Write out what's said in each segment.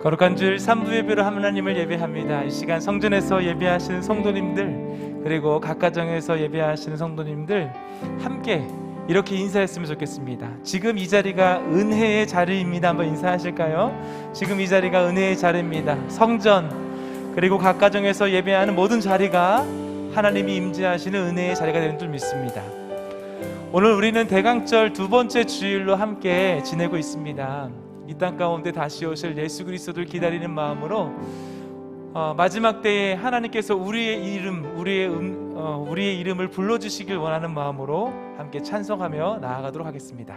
거룩한 주일 3부 예배로 하나님을 예배합니다. 이 시간 성전에서 예배하시는 성도님들, 그리고 각 가정에서 예배하시는 성도님들 함께 이렇게 인사했으면 좋겠습니다. 지금 이 자리가 은혜의 자리입니다. 한번 인사하실까요? 지금 이 자리가 은혜의 자리입니다. 성전 그리고 각 가정에서 예배하는 모든 자리가 하나님이 임재하시는 은혜의 자리가 되는 줄 믿습니다. 오늘 우리는 대강절 두 번째 주일로 함께 지내고 있습니다. 이 땅 가운데 다시 오실 예수 그리스도를 기다리는 마음으로 마지막 때에 하나님께서 우리의 이름을 불러주시길 원하는 마음으로 함께 찬송하며 나아가도록 하겠습니다.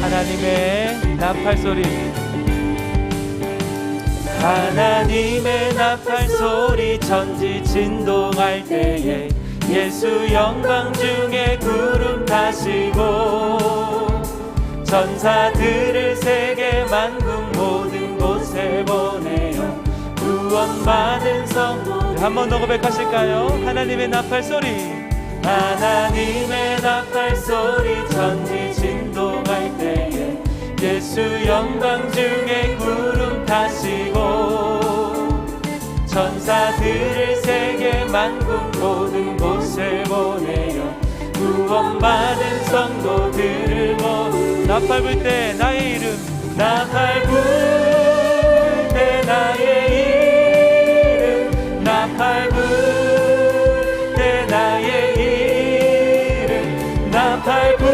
하나님의 나팔소리, 하나님의 나팔소리 천지 진동할 때에 예수 영광 중에 구름 타시고 전사들을 세계 만국 모든 곳에 보내어 구원받은 성도. 한 번 더 고백하실까요? 하나님의 나팔소리, 하나님의 나팔소리 천지 진동할 때에 예수 영광 중에 구름 타시고 천사들을 세계 만국 모든 곳에 보내어 구원받은 성도들을 모두. 나팔 불 때 나의 이름, 나팔 불 때 나의 이름, 나팔 불 때 나의 나팔 불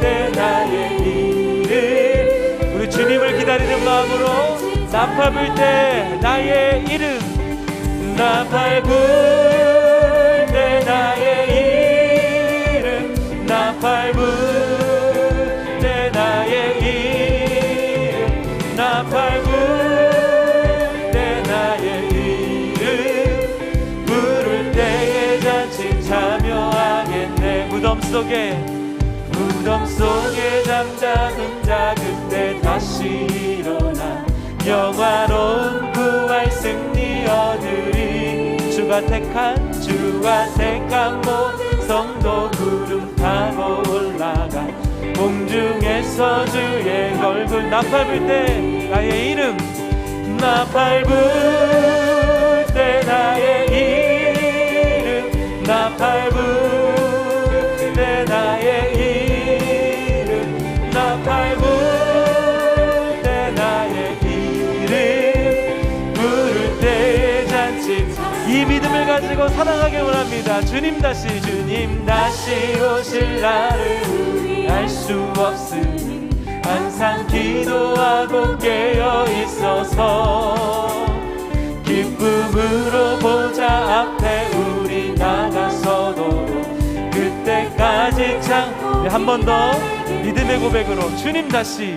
때 나의 이름. 우리 주님을 기다리는 마음으로 나팔 불 때 나의 이름, 나팔 불 때 나의 이름, 나팔 불 때 나의 이름, 나팔 불 때 나의 이름. 부를 때에 잔치 참여하겠네. 무덤 속에 잠자던 자 그때 다시 일어나 영화로운 부활 승리 얻으리. 주가 택한 모든 성도 구름 타고 올라가 공중에서 주의 얼굴. 나팔 불 때 나의 이름, 나팔 불 때 나의 이름, 나팔 불 때 나의 이름, 나팔 불 때 나의 이름. 부를 때의 잔치. 이 믿음을 가지고 사랑하길 원합니다. 주님 다시 오실 날을 우리 알 수 없으니 항상 기도하고 깨어 있어서 기쁨으로 보좌 앞에 우리 나가서도록 그때까지 한 번 더 믿음의 고백으로 주님 다시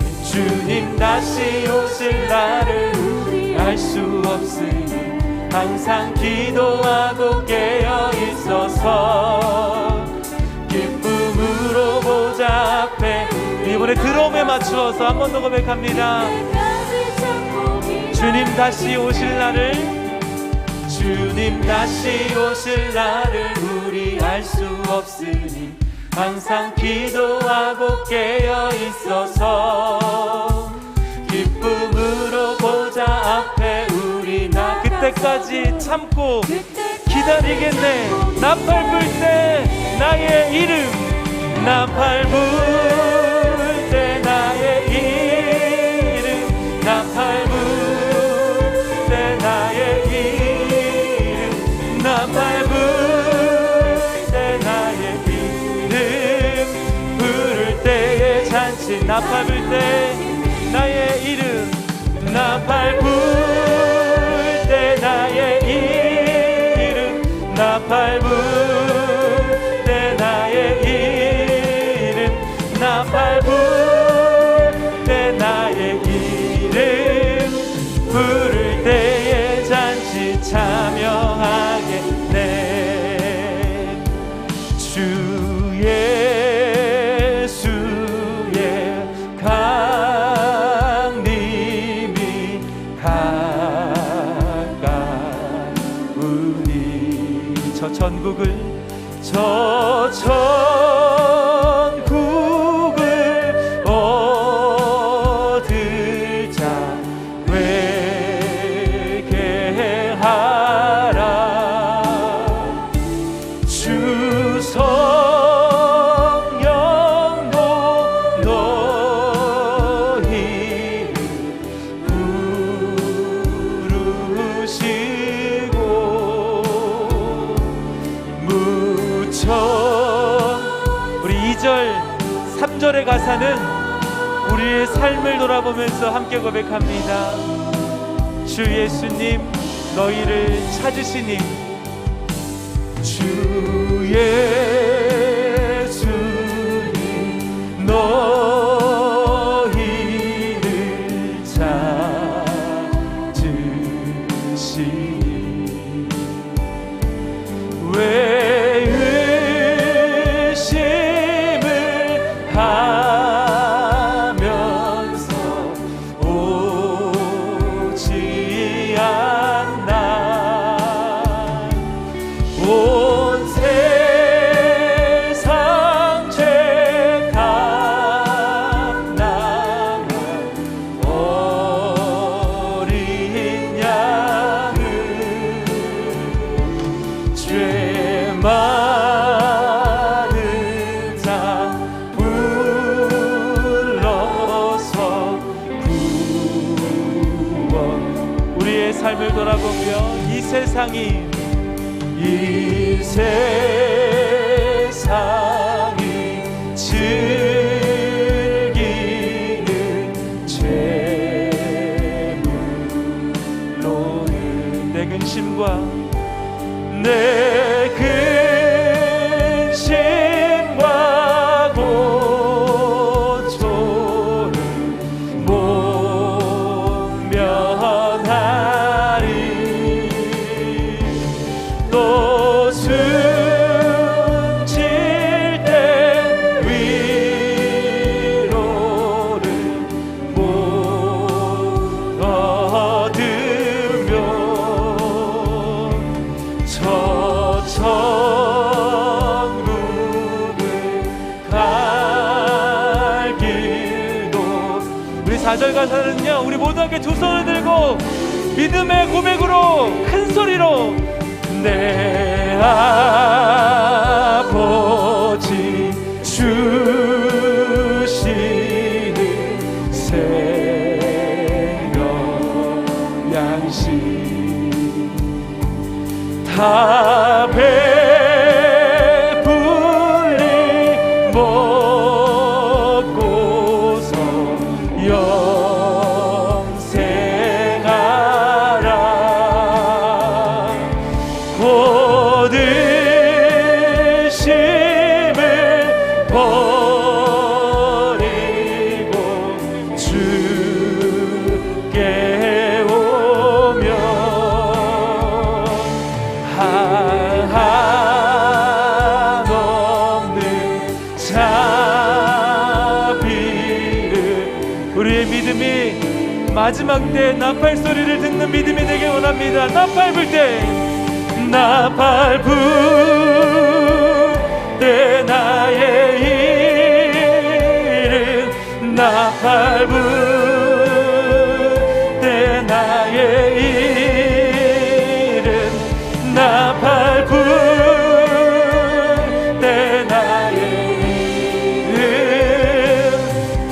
오실 날을 우리 알 수 없으니 항상 기도하고 깨어 있어서 기쁨으로 보좌 앞에. 이번에 드럼에 맞추어서 한 번 더 고백합니다. 주님 다시 오실 날을, 주님 다시 오실 날을 우리 알 수 없으니 항상 기도하고 깨어 있어서 기쁨으로 보좌 앞에 우리 그때까지 참고 기다리겠네. 나팔 불 때 나의 이름, 나팔 불 때 나의 이름, 나팔 불 때 나의 이름, 나팔 불 때 나의 이름. 부를 때의 잔치. 나팔 불 때 나의 이름, 나팔 불 때 나의 이름, 나팔 불 때 나의 이름, 나팔 불 때 나의 이름. 부를 때의 잔치 참여하겠네. 주 예수의 저 천국을 얻을 자 회개하라. 주 성령도 너희를 부르시고 우리 2절 3절의 가사는 우리의 삶을 돌아보면서 함께 고백합니다. 주 예수님 너희를 찾으시니 주 예수님 너희를 찾으시니 왜 의심을 하면서 오지 않나. 온 세상 죄 감당한 어린 양을 죄 많은 자 불러서 구원. 우리의 삶을 돌아보며 이 세상이 즐기는 재물로는 내 근심과 고초를 모면하리. 또 숨질 때 위로를 못 얻으며 저 천국을 갈 길도. 우리 4절 가사는요, 우리 모두 함께 두 손을 들고 믿음의 고백으로 큰 소리로 내 아버지 주시는 생명 양식 다 배불리 먹고서 영생하라. 곧 의심을 버리고 주께 오며 한없는 자비를. 우리의 믿음이 마지막 때 나팔 소리를 듣는 믿음이 되길 원합니다. 나팔 불 때, 나팔 불 때 나의 이름, 나팔 불 때 나의 이름, 나팔 불 때 나의 이름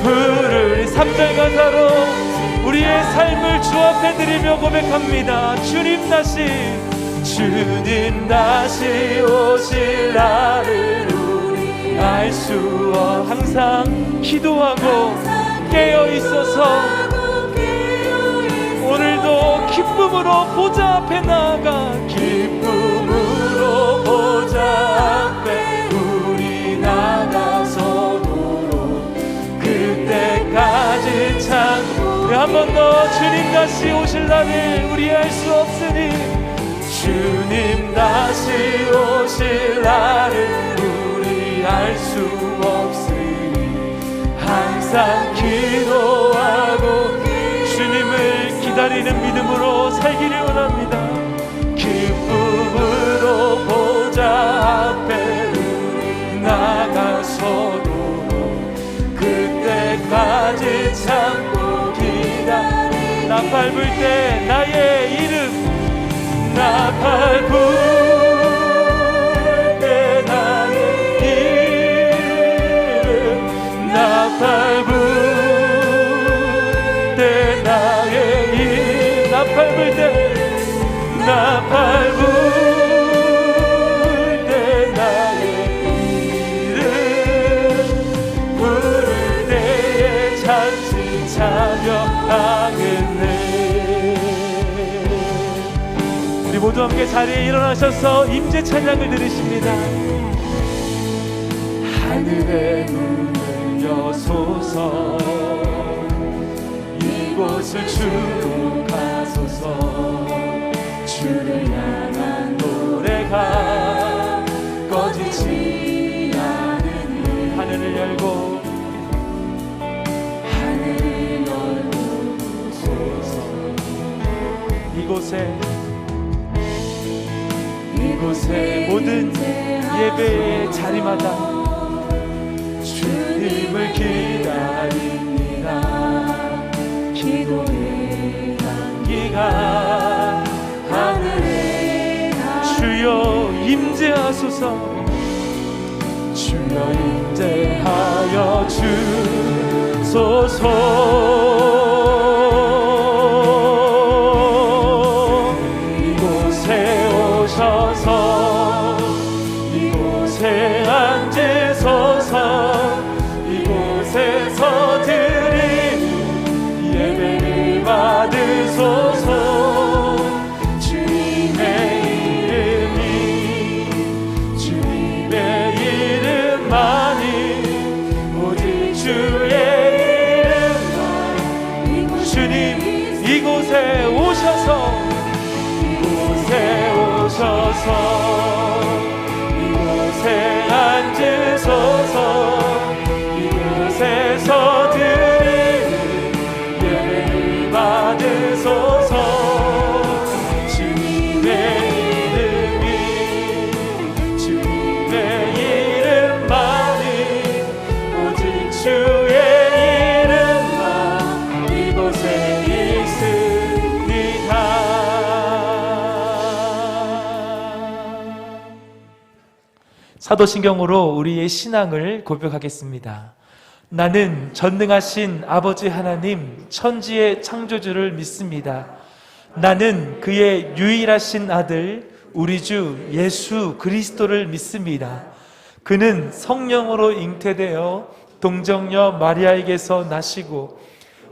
부르리. 3절 가사로 우리의 삶을 주 앞에 드리며 고백합니다. 주님 다시 오실 날을 우리 알 수 없. 항상 기도하고 깨어 있어서 오늘도 기쁨으로 보좌 앞에 나아가, 기쁨으로 보좌 앞에 우리 나가서도록 그때까지 참. 한 번 더 주님 다시 오실 날을 우리 알 수 없으니, 주님 다시 오실 날을 우리 알 수 없으니 항상 기도하고 주님을 기다리는 믿음으로 살기를 원합니다. 기쁨으로 밟을 때 나의 이름, 나 밟을 때 나의 이름, 나 밟을 때 나의 이름, 나 밟을 때, 나 밟을 때 나의 이름, 부를 때에 찬스 참여하겠네. 우리 모두 함께 자리에 일어나셔서 임재 찬양을 들으십니다. 하늘의 문을 여소서, 이곳을 주로 가소서. 주를 향한 노래가 꺼지지 않으니 하늘을 열고 이곳에 모든 예배의 자리마다 주님을 기다립니다. 기도의 향기가 하늘에 주여 임재하소서. 주여 임재하여 주소서. 이곳에 앉으소서. 이곳에서 드리는 예배를 받으소서. 주님의 이름만이 오직 주의 이름만. 주님 이곳에 오셔서 이곳에 앉으소서. 이곳에서 드리는 예배를 받으소서. 주님의 이름만이 오직 주의 이름만 이곳에 있습니다. 사도신경으로 우리의 신앙을 고백하겠습니다. 나는 전능하신 아버지 하나님 천지의 창조주를 믿습니다. 나는 그의 유일하신 아들 우리 주 예수 그리스도를 믿습니다. 그는 성령으로 잉태되어 동정녀 마리아에게서 나시고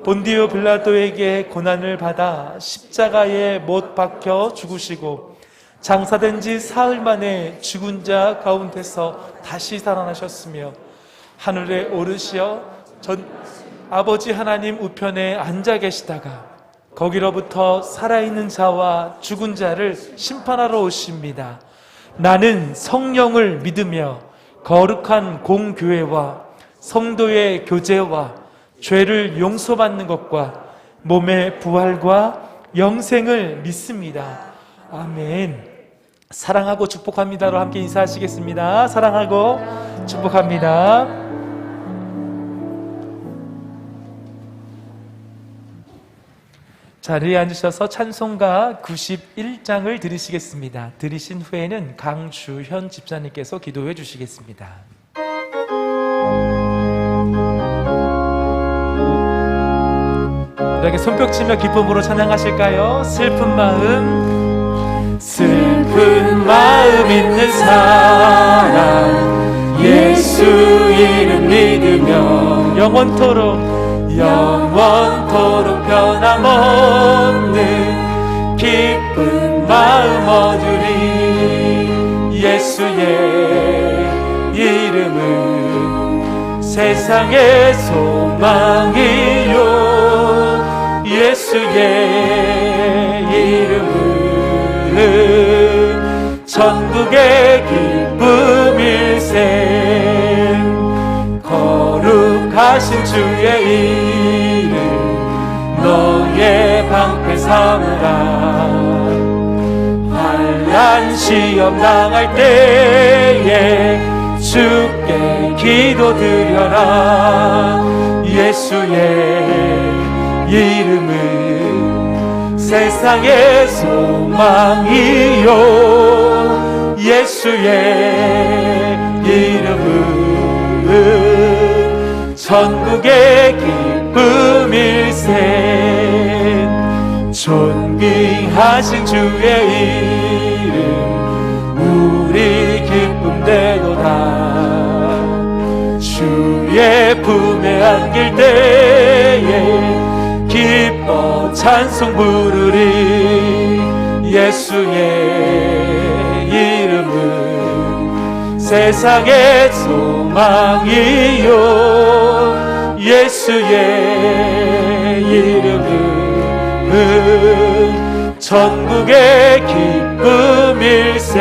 본디오 빌라도에게 고난을 받아 십자가에 못 박혀 죽으시고 장사된 지 사흘 만에 죽은 자 가운데서 다시 살아나셨으며 하늘에 오르시어 아버지 하나님 우편에 앉아 계시다가 거기로부터 살아있는 자와 죽은 자를 심판하러 오십니다. 나는 성령을 믿으며 거룩한 공교회와 성도의 교제와 죄를 용서받는 것과 몸의 부활과 영생을 믿습니다. 아멘. 사랑하고 축복합니다로 함께 인사하시겠습니다. 사랑하고 축복합니다. 자리에 앉으셔서 찬송가 91장을 들으시겠습니다. 들으신 후에는 강주현 집사님께서 기도해 주시겠습니다. 이렇게 손뼉치며 기쁨으로 찬양하실까요? 슬픈 마음 있는 사람 예수 이름 믿으며 영원토록 변함없는 기쁜 마음 얻으리. 예수의 이름은 세상의 소망이요 예수의 이름은 천국의 기쁨일세. 거룩하신 주의 이름 너의 방패 삼으라. 환난 시험 당할 때에 주께 기도드려라. 예수의 이름은 세상의 소망이요 예수의 이름은 천국의 기쁨일세. 존귀하신 주의 이름 우리 기쁨 되도다. 주의 품에 안길 때에 기뻐 찬송 부르리. 예수의 이름은 세상의 소망이요 예수의 이름은 천국의 기쁨일세.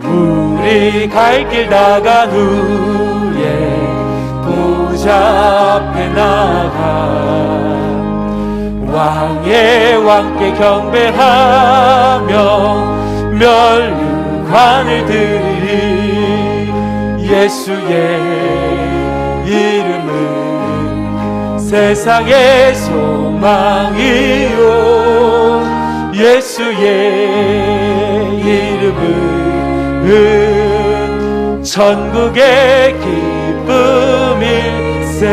우리 갈 길 나간 후에 보좌 앞에 나가 왕의 왕께 경배하며 멸류관을 드리리. 예수의 이름은 세상의 소망이요 예수의 이름은 천국의 기쁨일세.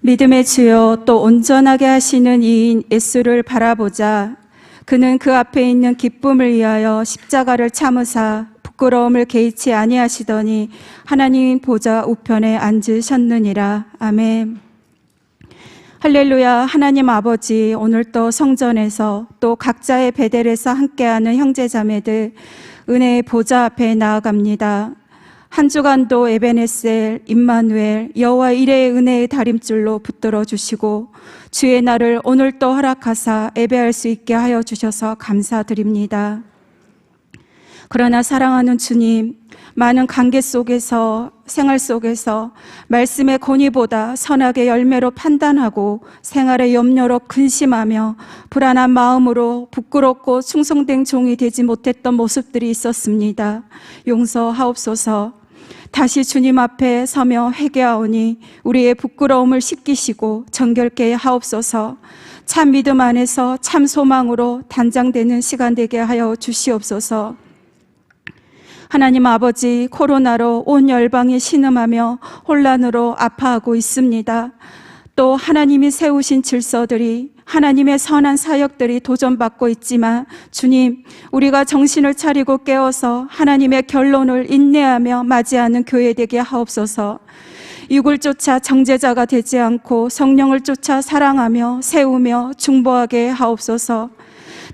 믿음의 주여, 또 온전하게 하시는 이인 예수를 바라보자. 그는 그 앞에 있는 기쁨을 위하여 십자가를 참으사 부끄러움을 개의치 아니하시더니 하나님 보좌 우편에 앉으셨느니라. 아멘. 할렐루야. 하나님 아버지, 오늘 또 성전에서 또 각자의 베델에서 함께하는 형제자매들 은혜의 보좌 앞에 나아갑니다. 한 주간도 에베네셀, 임마누엘, 여호와 이레의 은혜의 다림줄로 붙들어 주시고 주의 날을 오늘 또 허락하사 예배할 수 있게 하여 주셔서 감사드립니다. 그러나 사랑하는 주님, 많은 관계 속에서, 생활 속에서 말씀의 권위보다 선악의 열매로 판단하고 생활의 염려로 근심하며 불안한 마음으로 부끄럽고 충성된 종이 되지 못했던 모습들이 있었습니다. 용서하옵소서. 다시 주님 앞에 서며 회개하오니 우리의 부끄러움을 씻기시고 정결케 하옵소서. 참 믿음 안에서 참 소망으로 단장되는 시간 되게 하여 주시옵소서. 하나님 아버지, 코로나로 온 열방이 신음하며 혼란으로 아파하고 있습니다. 또 하나님이 세우신 질서들이, 하나님의 선한 사역들이 도전받고 있지만 주님, 우리가 정신을 차리고 깨어서 하나님의 결론을 인내하며 맞이하는 교회 되게 하옵소서. 육을 쫓아 정죄자가 되지 않고 성령을 쫓아 사랑하며 세우며 중보하게 하옵소서.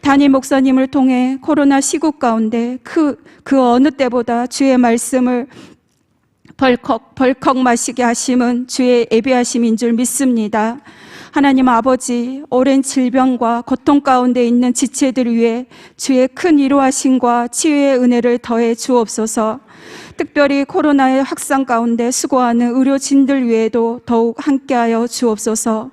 담임 목사님을 통해 코로나 시국 가운데 그 어느 때보다 주의 말씀을 벌컥 마시게 하심은 주의 예비하심인 줄 믿습니다. 하나님 아버지, 오랜 질병과 고통 가운데 있는 지체들 위해 주의 큰 위로하심과 치유의 은혜를 더해 주옵소서. 특별히 코로나의 확산 가운데 수고하는 의료진들 위에도 더욱 함께하여 주옵소서.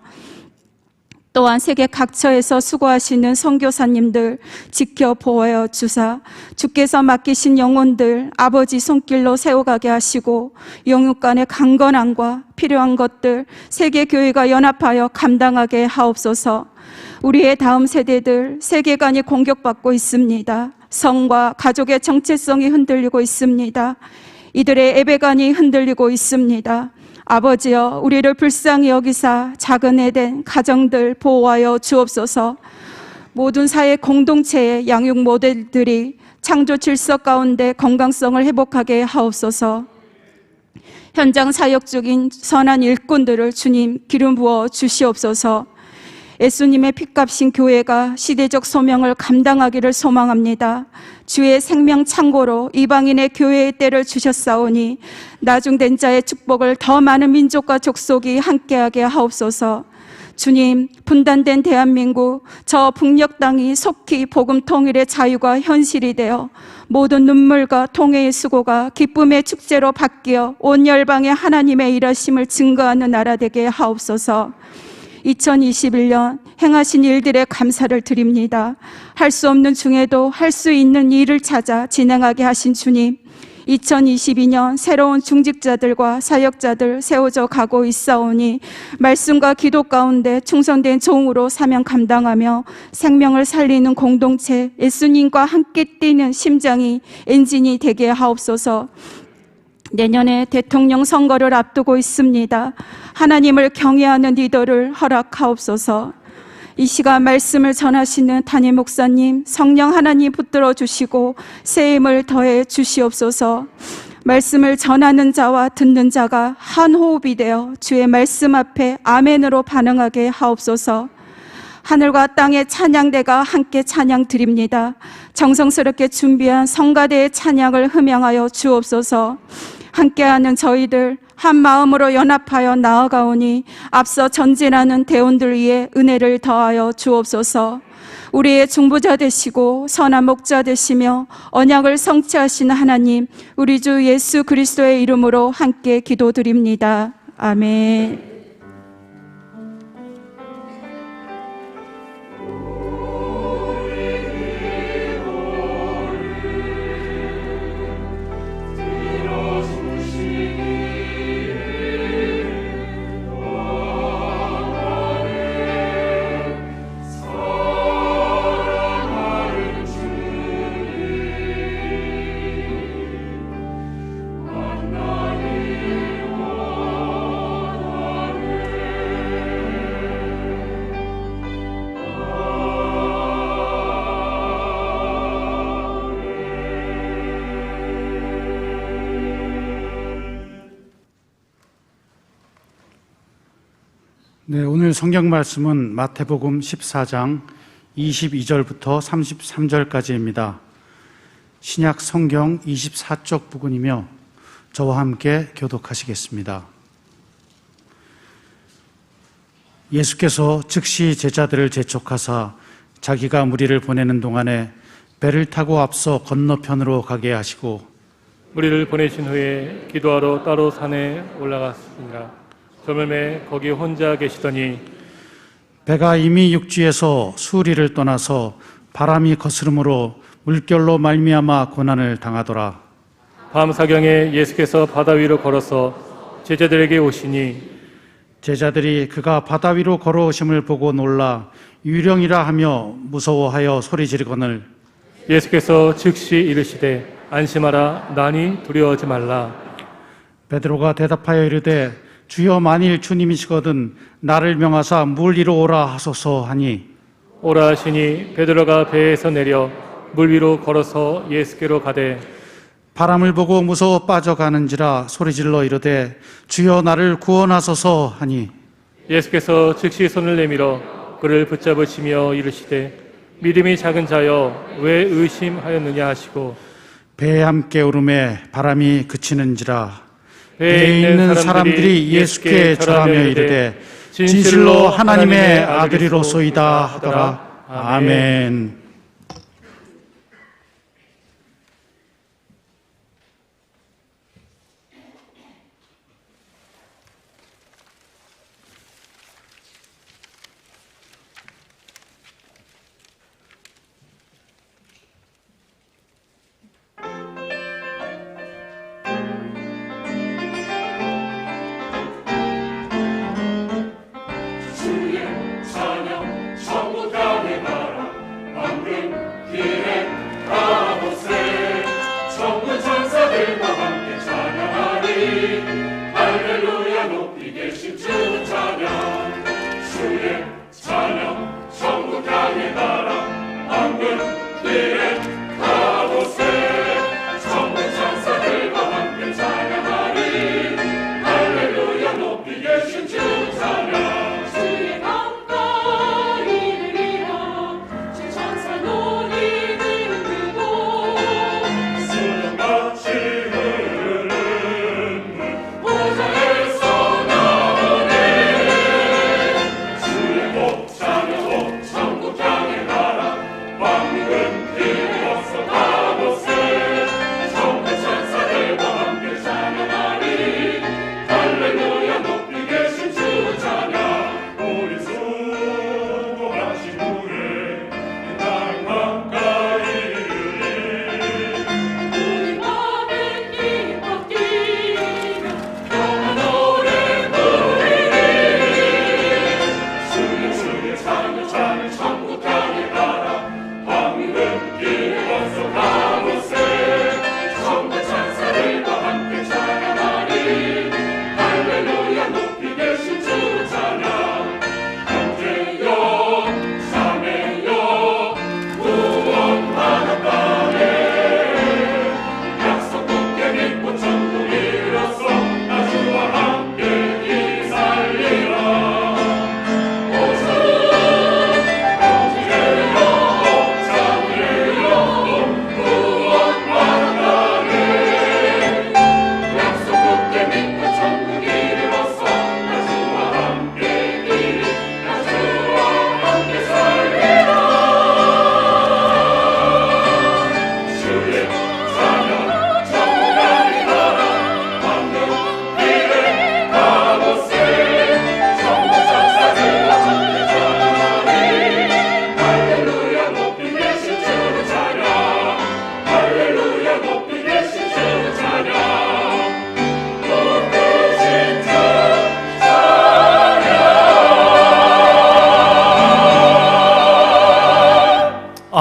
또한 세계 각처에서 수고하시는 선교사님들 지켜 보호하여 주사 주께서 맡기신 영혼들 아버지 손길로 세워가게 하시고 영육간의 강건함과 필요한 것들 세계교회가 연합하여 감당하게 하옵소서. 우리의 다음 세대들 세계관이 공격받고 있습니다. 성과 가족의 정체성이 흔들리고 있습니다. 이들의 예배관이 흔들리고 있습니다. 아버지여, 우리를 불쌍히 여기사 작은 에덴 가정들 보호하여 주옵소서. 모든 사회 공동체의 양육 모델들이 창조 질서 가운데 건강성을 회복하게 하옵소서. 현장 사역 중인 선한 일꾼들을 주님 기름 부어 주시옵소서. 예수님의 핏값인 교회가 시대적 소명을 감당하기를 소망합니다. 주의 생명 창고로 이방인의 교회의 때를 주셨사오니 나중된 자의 축복을 더 많은 민족과 족속이 함께하게 하옵소서. 주님, 분단된 대한민국 저 북녘 땅이 속히 복음 통일의 자유가 현실이 되어 모든 눈물과 통회의 수고가 기쁨의 축제로 바뀌어 온 열방의 하나님의 일하심을 증거하는 나라 되게 하옵소서. 2021년 행하신 일들에 감사를 드립니다. 할 수 없는 중에도 할 수 있는 일을 찾아 진행하게 하신 주님, 2022년 새로운 중직자들과 사역자들 세워져 가고 있사오니 말씀과 기도 가운데 충성된 종으로 사명 감당하며 생명을 살리는 공동체 예수님과 함께 뛰는 심장이 엔진이 되게 하옵소서. 내년에 대통령 선거를 앞두고 있습니다. 하나님을 경외하는 리더를 허락하옵소서. 이 시간 말씀을 전하시는 담임 목사님, 성령 하나님 붙들어 주시고 새 힘을 더해 주시옵소서. 말씀을 전하는 자와 듣는 자가 한 호흡이 되어 주의 말씀 앞에 아멘으로 반응하게 하옵소서. 하늘과 땅의 찬양대가 함께 찬양 드립니다. 정성스럽게 준비한 성가대의 찬양을 흠양하여 주옵소서. 함께하는 저희들 한 마음으로 연합하여 나아가오니 앞서 전진하는 대원들 위해 은혜를 더하여 주옵소서. 우리의 중보자 되시고 선한 목자 되시며 언약을 성취하시는 하나님, 우리 주 예수 그리스도의 이름으로 함께 기도드립니다. 아멘. 네, 오늘 성경 말씀은 마태복음 14장 22절부터 33절까지입니다. 신약 성경 24쪽 부분이며 저와 함께 교독하시겠습니다. 예수께서 즉시 제자들을 재촉하사 자기가 무리를 보내는 동안에 배를 타고 앞서 건너편으로 가게 하시고 무리를 보내신 후에 기도하러 따로 산에 올라갔습니다. 저물매 거기 혼자 계시더니 배가 이미 육지에서 수리를 떠나서 바람이 거스름으로 물결로 말미암아 고난을 당하더라. 밤 사경에 예수께서 바다 위로 걸어서 제자들에게 오시니 제자들이 그가 바다 위로 걸어오심을 보고 놀라 유령이라 하며 무서워하여 소리 지르거늘 예수께서 즉시 이르시되 안심하라 나니 두려워하지 말라. 베드로가 대답하여 이르되 주여 만일 주님이시거든 나를 명하사 물 위로 오라 하소서 하니 오라 하시니 베드로가 배에서 내려 물 위로 걸어서 예수께로 가되 바람을 보고 무서워 빠져가는지라 소리질러 이르되 주여 나를 구원하소서 하니 예수께서 즉시 손을 내밀어 그를 붙잡으시며 이르시되 믿음이 작은 자여 왜 의심하였느냐 하시고 배에 함께 오름에 바람이 그치는지라 배에 있는 사람들이 예수께 절하며 이르되 진실로 하나님의 아들이로소이다 하더라. 아멘. 찬양 전국 땅에 가라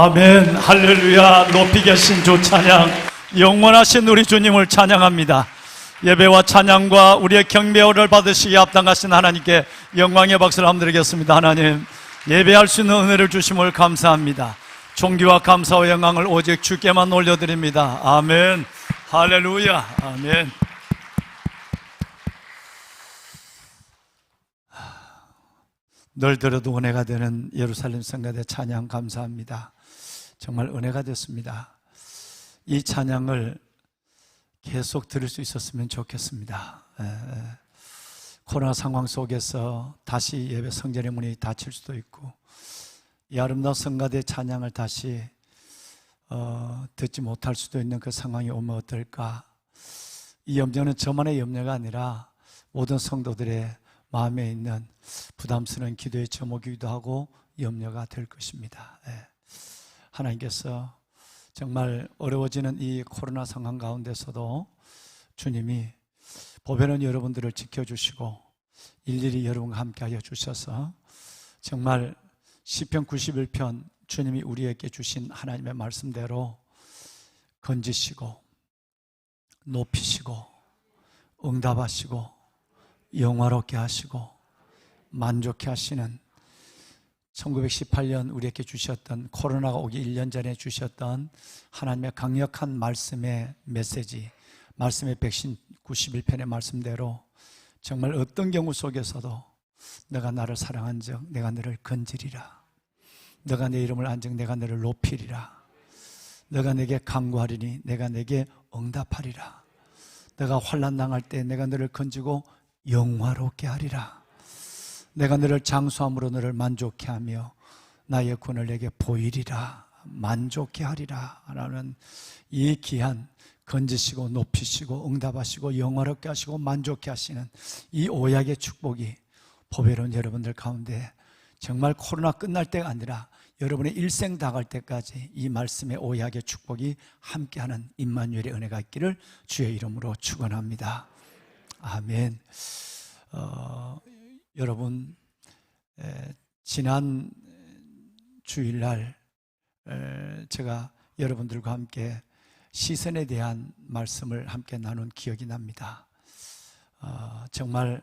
아멘. 할렐루야. 높이 계신 주 찬양, 영원하신 우리 주님을 찬양합니다. 예배와 찬양과 우리의 경배를 받으시기에 합당하신 하나님께 영광의 박수를 한번 드리겠습니다. 하나님, 예배할 수 있는 은혜를 주심을 감사합니다. 존귀와 감사와 영광을 오직 주께만 올려드립니다. 아멘. 할렐루야. 아멘. 늘 들어도 은혜가 되는 예루살렘 성가대 찬양 감사합니다. 정말 은혜가 됐습니다. 이 찬양을 계속 들을 수 있었으면 좋겠습니다. 코로나 상황 속에서 다시 예배 성전의 문이 닫힐 수도 있고, 이 아름다운 성가대 찬양을 다시 듣지 못할 수도 있는 그 상황이 오면 어떨까. 이 염려는 저만의 염려가 아니라 모든 성도들의 마음에 있는 부담스러운 기도의 제목이기도 하고 염려가 될 것입니다. 하나님께서 정말 어려워지는 이 코로나 상황 가운데서도 주님이 보배는 여러분들을 지켜주시고 일일이 여러분과 함께하여 주셔서 정말 시편 91편 주님이 우리에게 주신 하나님의 말씀대로 건지시고 높이시고 응답하시고 영화롭게 하시고 만족해 하시는 1918년 우리에게 주셨던, 코로나가 오기 1년 전에 주셨던 하나님의 강력한 말씀의 메시지, 말씀의 백신 91편의 말씀대로 정말 어떤 경우 속에서도 내가 나를 사랑한 적 내가 너를 건지리라, 너가 내 이름을 안 적 내가 너를 높이리라, 너가 내게 간구하리니 내가 내게 응답하리라, 내가 환난 당할 때 내가 너를 건지고 영화롭게 하리라, 내가 너를 장수함으로 너를 만족해 하며 나의 군을 내게 보이리라, 만족해 하리라 라는 이 귀한 건지시고 높이시고 응답하시고 영화롭게 하시고 만족해 하시는 이 오약의 축복이 보배로운 여러분들 가운데 정말 코로나 끝날 때가 아니라 여러분의 일생 다갈 때까지 이 말씀의 오약의 축복이 함께하는 임마누엘의 은혜가 있기를 주의 이름으로 축원합니다. 아멘. 여러분, 지난 주일날 제가 여러분들과 함께 시선에 대한 말씀을 함께 나눈 기억이 납니다. 정말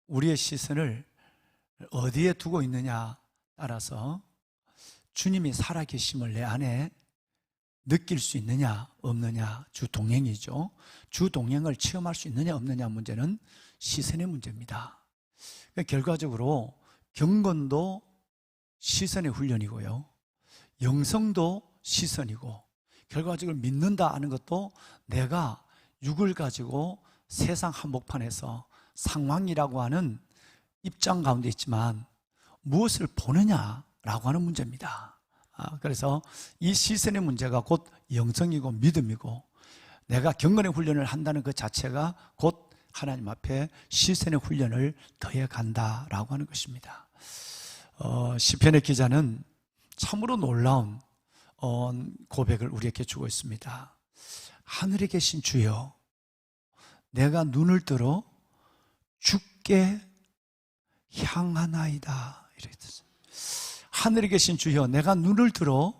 우리의 시선을 어디에 두고 있느냐 따라서 주님이 살아계심을 내 안에 느낄 수 있느냐 없느냐, 주동행이죠. 주동행을 체험할 수 있느냐 없느냐 문제는 시선의 문제입니다. 결과적으로 경건도 시선의 훈련이고요, 영성도 시선이고, 결과적으로 믿는다 하는 것도 내가 육을 가지고 세상 한복판에서 상황이라고 하는 입장 가운데 있지만 무엇을 보느냐라고 하는 문제입니다. 그래서 이 시선의 문제가 곧 영성이고 믿음이고, 내가 경건의 훈련을 한다는 그 자체가 곧 하나님 앞에 시선의 훈련을 더해 간다라고 하는 것입니다. 시편의 기자는 참으로 놀라운 고백을 우리에게 주고 있습니다. 하늘에 계신 주여, 내가 눈을 들어 주께 향하나이다. 이렇게 됐어요. 하늘에 계신 주여, 내가 눈을 들어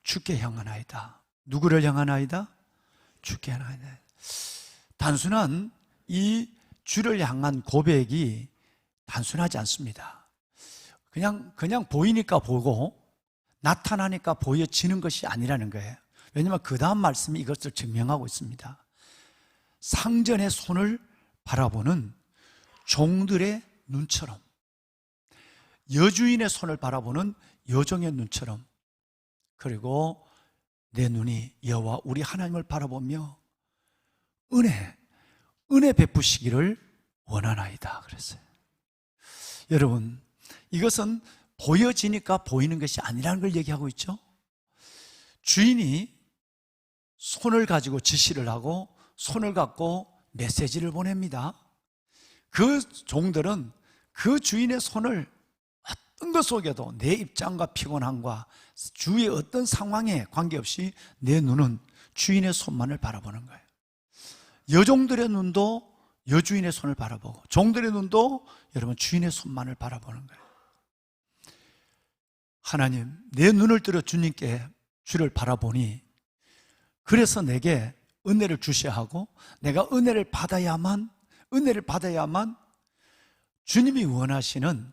주께 향하나이다. 누구를 향하나이다? 주께 향하나이다. 단순한 이 주를 향한 고백이 단순하지 않습니다. 그냥 보이니까 보고 나타나니까 보여지는 것이 아니라는 거예요. 왜냐하면 그 다음 말씀이 이것을 증명하고 있습니다. 상전의 손을 바라보는 종들의 눈처럼, 여주인의 손을 바라보는 여종의 눈처럼, 그리고 내 눈이 여호와 우리 하나님을 바라보며 은혜 베푸시기를 원하나이다 그랬어요. 여러분, 이것은 보여지니까 보이는 것이 아니라는 걸 얘기하고 있죠. 주인이 손을 가지고 지시를 하고 손을 갖고 메시지를 보냅니다. 그 종들은 그 주인의 손을 어떤 것 속에도 내 입장과 피곤함과 주위의 어떤 상황에 관계없이 내 눈은 주인의 손만을 바라보는 거예요. 여종들의 눈도 여주인의 손을 바라보고, 종들의 눈도 여러분 주인의 손만을 바라보는 거예요. 하나님, 내 눈을 들어 주님께 주를 바라보니 그래서 내게 은혜를 주셔야 하고 내가 은혜를 받아야만 주님이 원하시는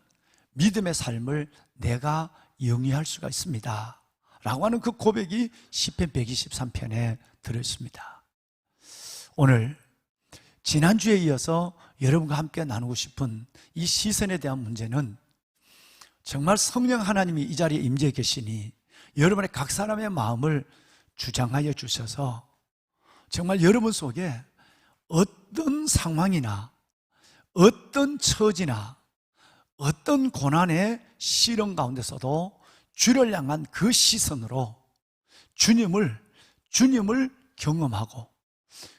믿음의 삶을 내가 영위할 수가 있습니다 라고 하는 그 고백이 시편 123편에 들어있습니다. 오늘 지난주에 이어서 여러분과 함께 나누고 싶은 이 시선에 대한 문제는 정말 성령 하나님이 이 자리에 임재해 계시니 여러분의 각 사람의 마음을 주장하여 주셔서 정말 여러분 속에 어떤 상황이나 어떤 처지나 어떤 고난의 시련 가운데서도 주를 향한 그 시선으로 주님을 경험하고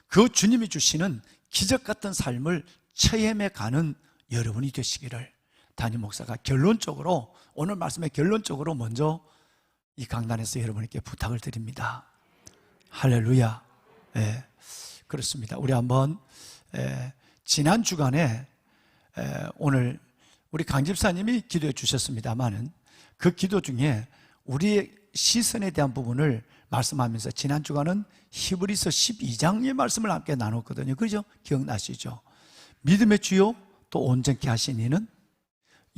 그 주님이 주시는 기적 같은 삶을 체험해 가는 여러분이 되시기를 담임 목사가 결론적으로 오늘 말씀의 결론적으로 먼저 이 강단에서 여러분께 부탁을 드립니다. 할렐루야. 예, 그렇습니다. 우리 한번 지난 주간에 오늘 우리 강 집사님이 기도해 주셨습니다만은 그 기도 중에 우리의 시선에 대한 부분을 말씀하면서 지난 주간은 히브리서 12장의 말씀을 함께 나눴거든요. 그죠? 기억나시죠? 믿음의 주요 또 온전케 하신 이는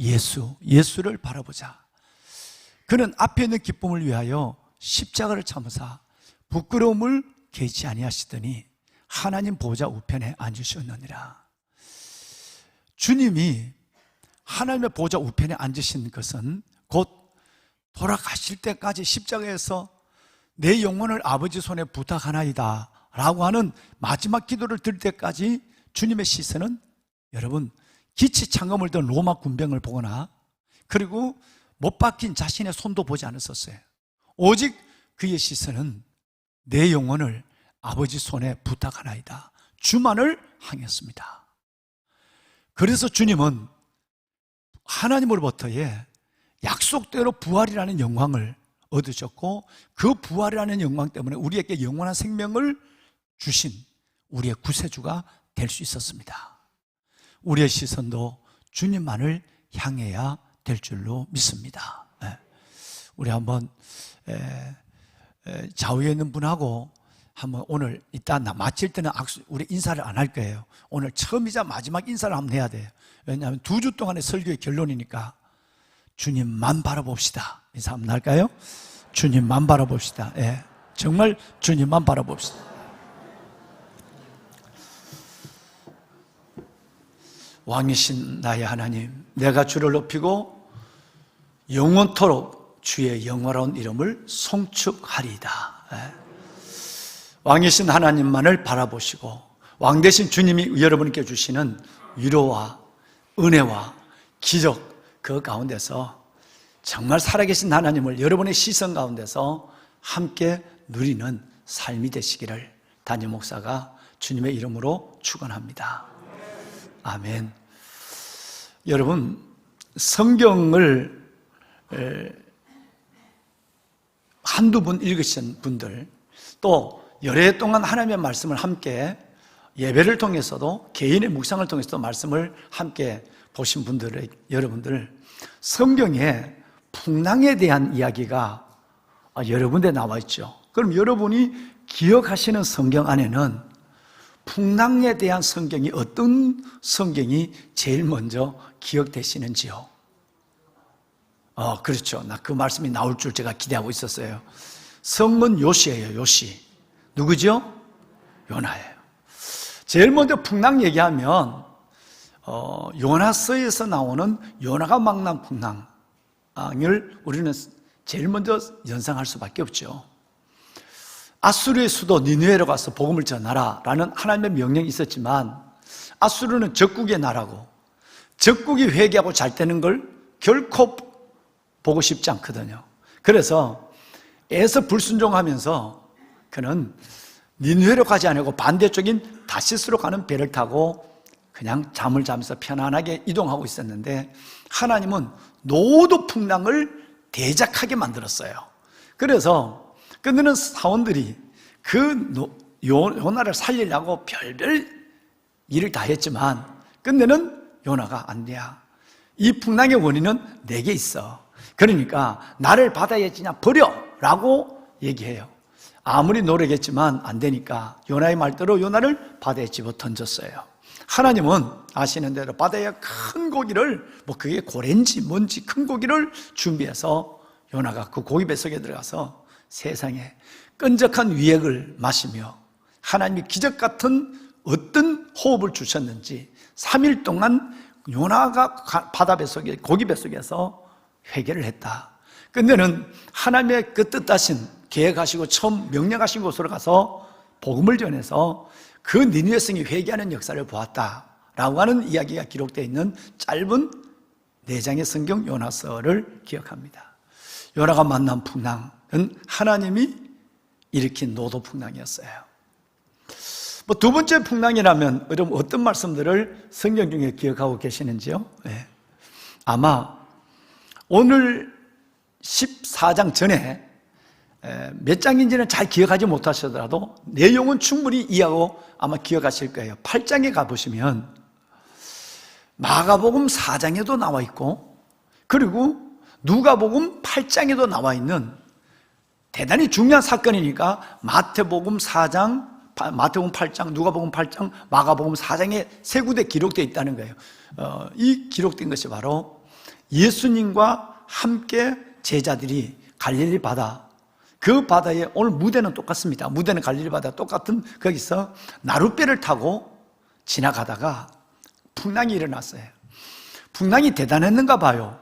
예수를 바라보자. 그는 앞에 있는 기쁨을 위하여 십자가를 참으사 부끄러움을 개의치 아니하시더니 하나님 보좌 우편에 앉으셨느니라. 주님이 하나님의 보좌 우편에 앉으신 것은 곧 돌아가실 때까지 십자가에서 내 영혼을 아버지 손에 부탁하나이다 라고 하는 마지막 기도를 드릴 때까지 주님의 시선은 여러분 기치 창검을 든 로마 군병을 보거나 그리고 못 박힌 자신의 손도 보지 않았었어요. 오직 그의 시선은 내 영혼을 아버지 손에 부탁하나이다 주만을 향했습니다. 그래서 주님은 하나님으로부터의 약속대로 부활이라는 영광을 얻으셨고 그 부활이라는 영광 때문에 우리에게 영원한 생명을 주신 우리의 구세주가 될 수 있었습니다. 우리의 시선도 주님만을 향해야 될 줄로 믿습니다. 우리 한번 좌우에 있는 분하고 한번 오늘 이따 마칠 때는 우리 인사를 안 할 거예요. 오늘 처음이자 마지막 인사를 한번 해야 돼요. 왜냐하면 2주 동안의 설교의 결론이니까 주님만 바라봅시다. 인사 한번 할까요? 주님만 바라봅시다. 예, 정말 주님만 바라봅시다. 왕이신 나의 하나님, 내가 주를 높이고 영원토록 주의 영화로운 이름을 송축하리이다. 예. 왕이신 하나님만을 바라보시고 왕 대신 주님이 여러분께 주시는 위로와 은혜와 기적 그 가운데서 정말 살아계신 하나님을 여러분의 시선 가운데서 함께 누리는 삶이 되시기를 담임 목사가 주님의 이름으로 축원합니다. 아멘. 여러분, 성경을 한두 번 읽으신 분들 또 여러 해 동안 하나님의 말씀을 함께 예배를 통해서도 개인의 묵상을 통해서도 말씀을 함께 보신 분들, 여러분들 성경에 풍랑에 대한 이야기가 여러 군데 나와 있죠. 그럼 여러분이 기억하시는 성경 안에는 풍랑에 대한 성경이 어떤 성경이 제일 먼저 기억되시는지요? 그렇죠. 나 그 말씀이 나올 줄 제가 기대하고 있었어요. 성은 요시예요. 요시. 누구죠? 요나예요. 제일 먼저 풍랑 얘기하면 요나서에서 나오는 요나가 망난 풍랑을 우리는 제일 먼저 연상할 수밖에 없죠. 아수르의 수도 니느웨로 가서 복음을 전하라 라는 하나님의 명령이 있었지만 아수르는 적국의 나라고 적국이 회개하고 잘 되는 걸 결코 보고 싶지 않거든요. 그래서 애서 불순종하면서 그는 니느웨로 가지 않고 반대쪽인 다시스로 가는 배를 타고 그냥 잠을 자면서 편안하게 이동하고 있었는데 하나님은 노도 풍랑을 대작하게 만들었어요. 그래서 그들은 사원들이 그 요나를 살리려고 별별 일을 다 했지만 근데는 요나가 안 돼. 이 풍랑의 원인은 내게 있어. 그러니까 나를 바다에 그냥 버려라고 얘기해요. 아무리 노력했지만 안 되니까 요나의 말대로 요나를 바다에 집어 던졌어요. 하나님은 아시는 대로 바다에 큰 고기를, 그게 고래인지 뭔지 큰 고기를 준비해서 요나가 그 고기 뱃속에 들어가서 세상에 끈적한 위액을 마시며 하나님이 기적 같은 어떤 호흡을 주셨는지 3일 동안 요나가 바다 뱃속에, 고기 뱃속에서 회개를 했다. 근데는 하나님의 그 뜻하신 계획하시고 처음 명령하신 곳으로 가서 복음을 전해서 그 니느웨 성이 회개하는 역사를 보았다라고 하는 이야기가 기록되어 있는 짧은 4장의 성경 요나서를 기억합니다. 요나가 만난 풍랑은 하나님이 일으킨 노도 풍랑이었어요. 두 번째 풍랑이라면 여러분 어떤 말씀들을 성경 중에 기억하고 계시는지요? 네. 아마 오늘 14장 전에 몇 장인지는 잘 기억하지 못하시더라도 내용은 충분히 이해하고 아마 기억하실 거예요. 8장에 가보시면 마가복음 4장에도 나와 있고 그리고 누가복음 8장에도 나와 있는 대단히 중요한 사건이니까 마태복음 4장, 마태복음 8장, 누가복음 8장, 마가복음 4장에 세 군데 기록되어 있다는 거예요. 이 기록된 것이 바로 예수님과 함께 제자들이 갈릴리 바다, 그 바다에 오늘 무대는 똑같습니다. 무대는 갈릴리 바다 똑같은 거기서 나룻배를 타고 지나가다가 풍랑이 일어났어요. 풍랑이 대단했는가 봐요.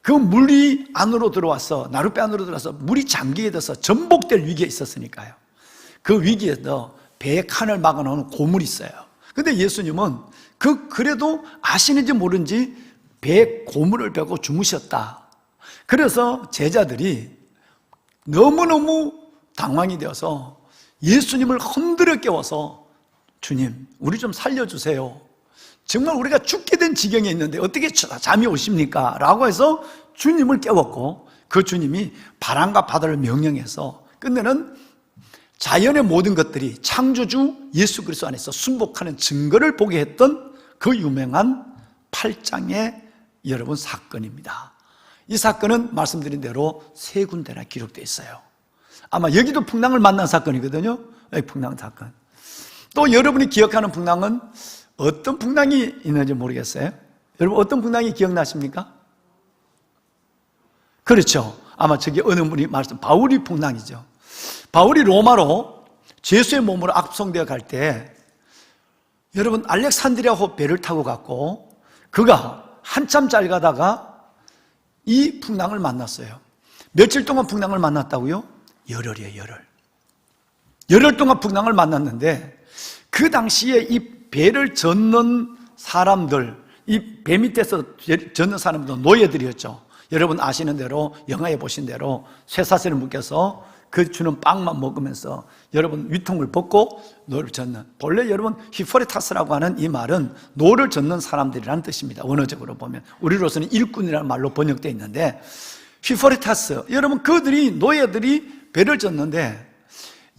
그 물이 안으로 들어와서, 나룻배 안으로 들어와서 물이 잠기게 돼서 전복될 위기에 있었으니까요. 그 위기에서 배의 칸을 막아놓은 고물이 있어요. 근데 예수님은 그래도 아시는지 모르는지 배에 고물을 베고 주무셨다. 그래서 제자들이 너무너무 당황이 되어서 예수님을 흔들어 깨워서 주님, 우리 좀 살려주세요. 정말 우리가 죽게 된 지경에 있는데 어떻게 잠이 오십니까? 라고 해서 주님을 깨웠고 그 주님이 바람과 바다를 명령해서 끝내는 자연의 모든 것들이 창조주 예수 그리스도 안에서 순복하는 증거를 보게 했던 그 유명한 8장의 여러분 사건입니다. 이 사건은 말씀드린 대로 세 군데나 기록되어 있어요. 아마 여기도 풍랑을 만난 사건이거든요. 여기 풍랑 사건. 또 여러분이 기억하는 풍랑은 어떤 풍랑이 있는지 모르겠어요. 여러분 어떤 풍랑이 기억나십니까? 그렇죠. 아마 저기 어느 분이 바울이 풍랑이죠. 바울이 로마로 죄수의 몸으로 압송되어 갈 때 여러분 알렉산드리아호 배를 타고 갔고 그가 한참 잘 가다가 이 풍랑을 만났어요. 며칠 동안 풍랑을 만났다고요? 열흘이에요, 열흘. 열흘 동안 풍랑을 만났는데 그 당시에 이 배를 젓는 사람들, 이 배 밑에서 젓는 사람들은 노예들이었죠. 여러분 아시는 대로 영화에 보신 대로 쇠사슬을 묶여서 그 주는 빵만 먹으면서 여러분 위통을 벗고 노를 젓는, 본래 여러분 히포레타스라고 하는 이 말은 노를 젓는 사람들이라는 뜻입니다. 원어적으로 보면 우리로서는 일꾼이라는 말로 번역되어 있는데 히포레타스, 여러분 그들이 노예들이 배를 젓는데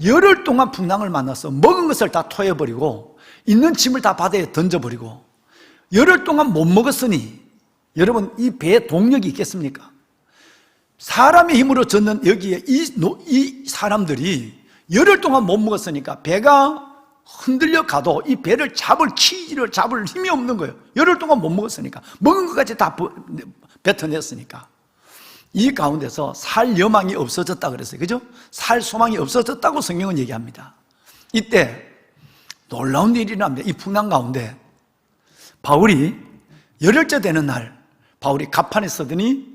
열흘 동안 풍랑을 만나서 먹은 것을 다 토해버리고 있는 짐을 다 바다에 던져버리고 열흘 동안 못 먹었으니 여러분 이 배에 동력이 있겠습니까? 사람의 힘으로 젓는 여기에 이 사람들이 열흘 동안 못 먹었으니까 배가 흔들려 가도 이 배를 키를 잡을 힘이 없는 거예요. 열흘 동안 못 먹었으니까, 먹은 것까지 다 뱉어냈으니까. 이 가운데서 살 여망이 없어졌다 그랬어요. 그죠? 살 소망이 없어졌다고 성경은 얘기합니다. 이때 놀라운 일이 일어납니다. 이 풍랑 가운데 바울이 열흘째 되는 날 바울이 갑판에 서더니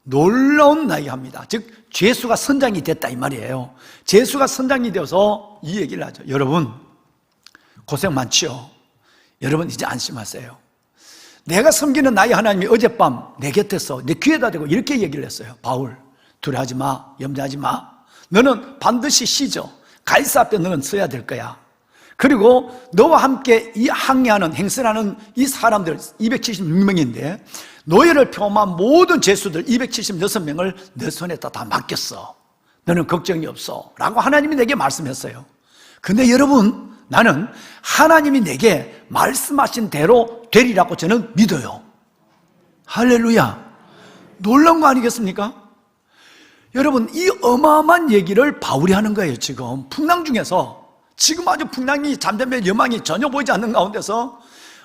놀라운 나이합니다. 즉 죄수가 선장이 됐다 이 말이에요. 죄수가 선장이 되어서 이 얘기를 하죠. 여러분 고생 많지요. 여러분 이제 안심하세요. 내가 섬기는 나의 하나님이 어젯밤 내 곁에서 내 귀에다 대고 이렇게 얘기를 했어요. 바울, 두려워하지 마, 염려하지 마. 너는 반드시 쉬죠. 가이사 앞에 너는 서야 될 거야. 그리고 너와 함께 이 항해하는 행선하는 이 사람들 276명인데 노예를 포함한 모든 죄수들 276명을 내 손에다 다 맡겼어. 너는 걱정이 없어 라고 하나님이 내게 말씀했어요. 근데 여러분 나는 하나님이 내게 말씀하신 대로 되리라고 저는 믿어요. 할렐루야. 놀라운 거 아니겠습니까? 여러분, 이 어마어마한 얘기를 바울이 하는 거예요. 지금 풍랑 중에서, 지금 아주 풍랑이 잠잠할 여망이 전혀 보이지 않는 가운데서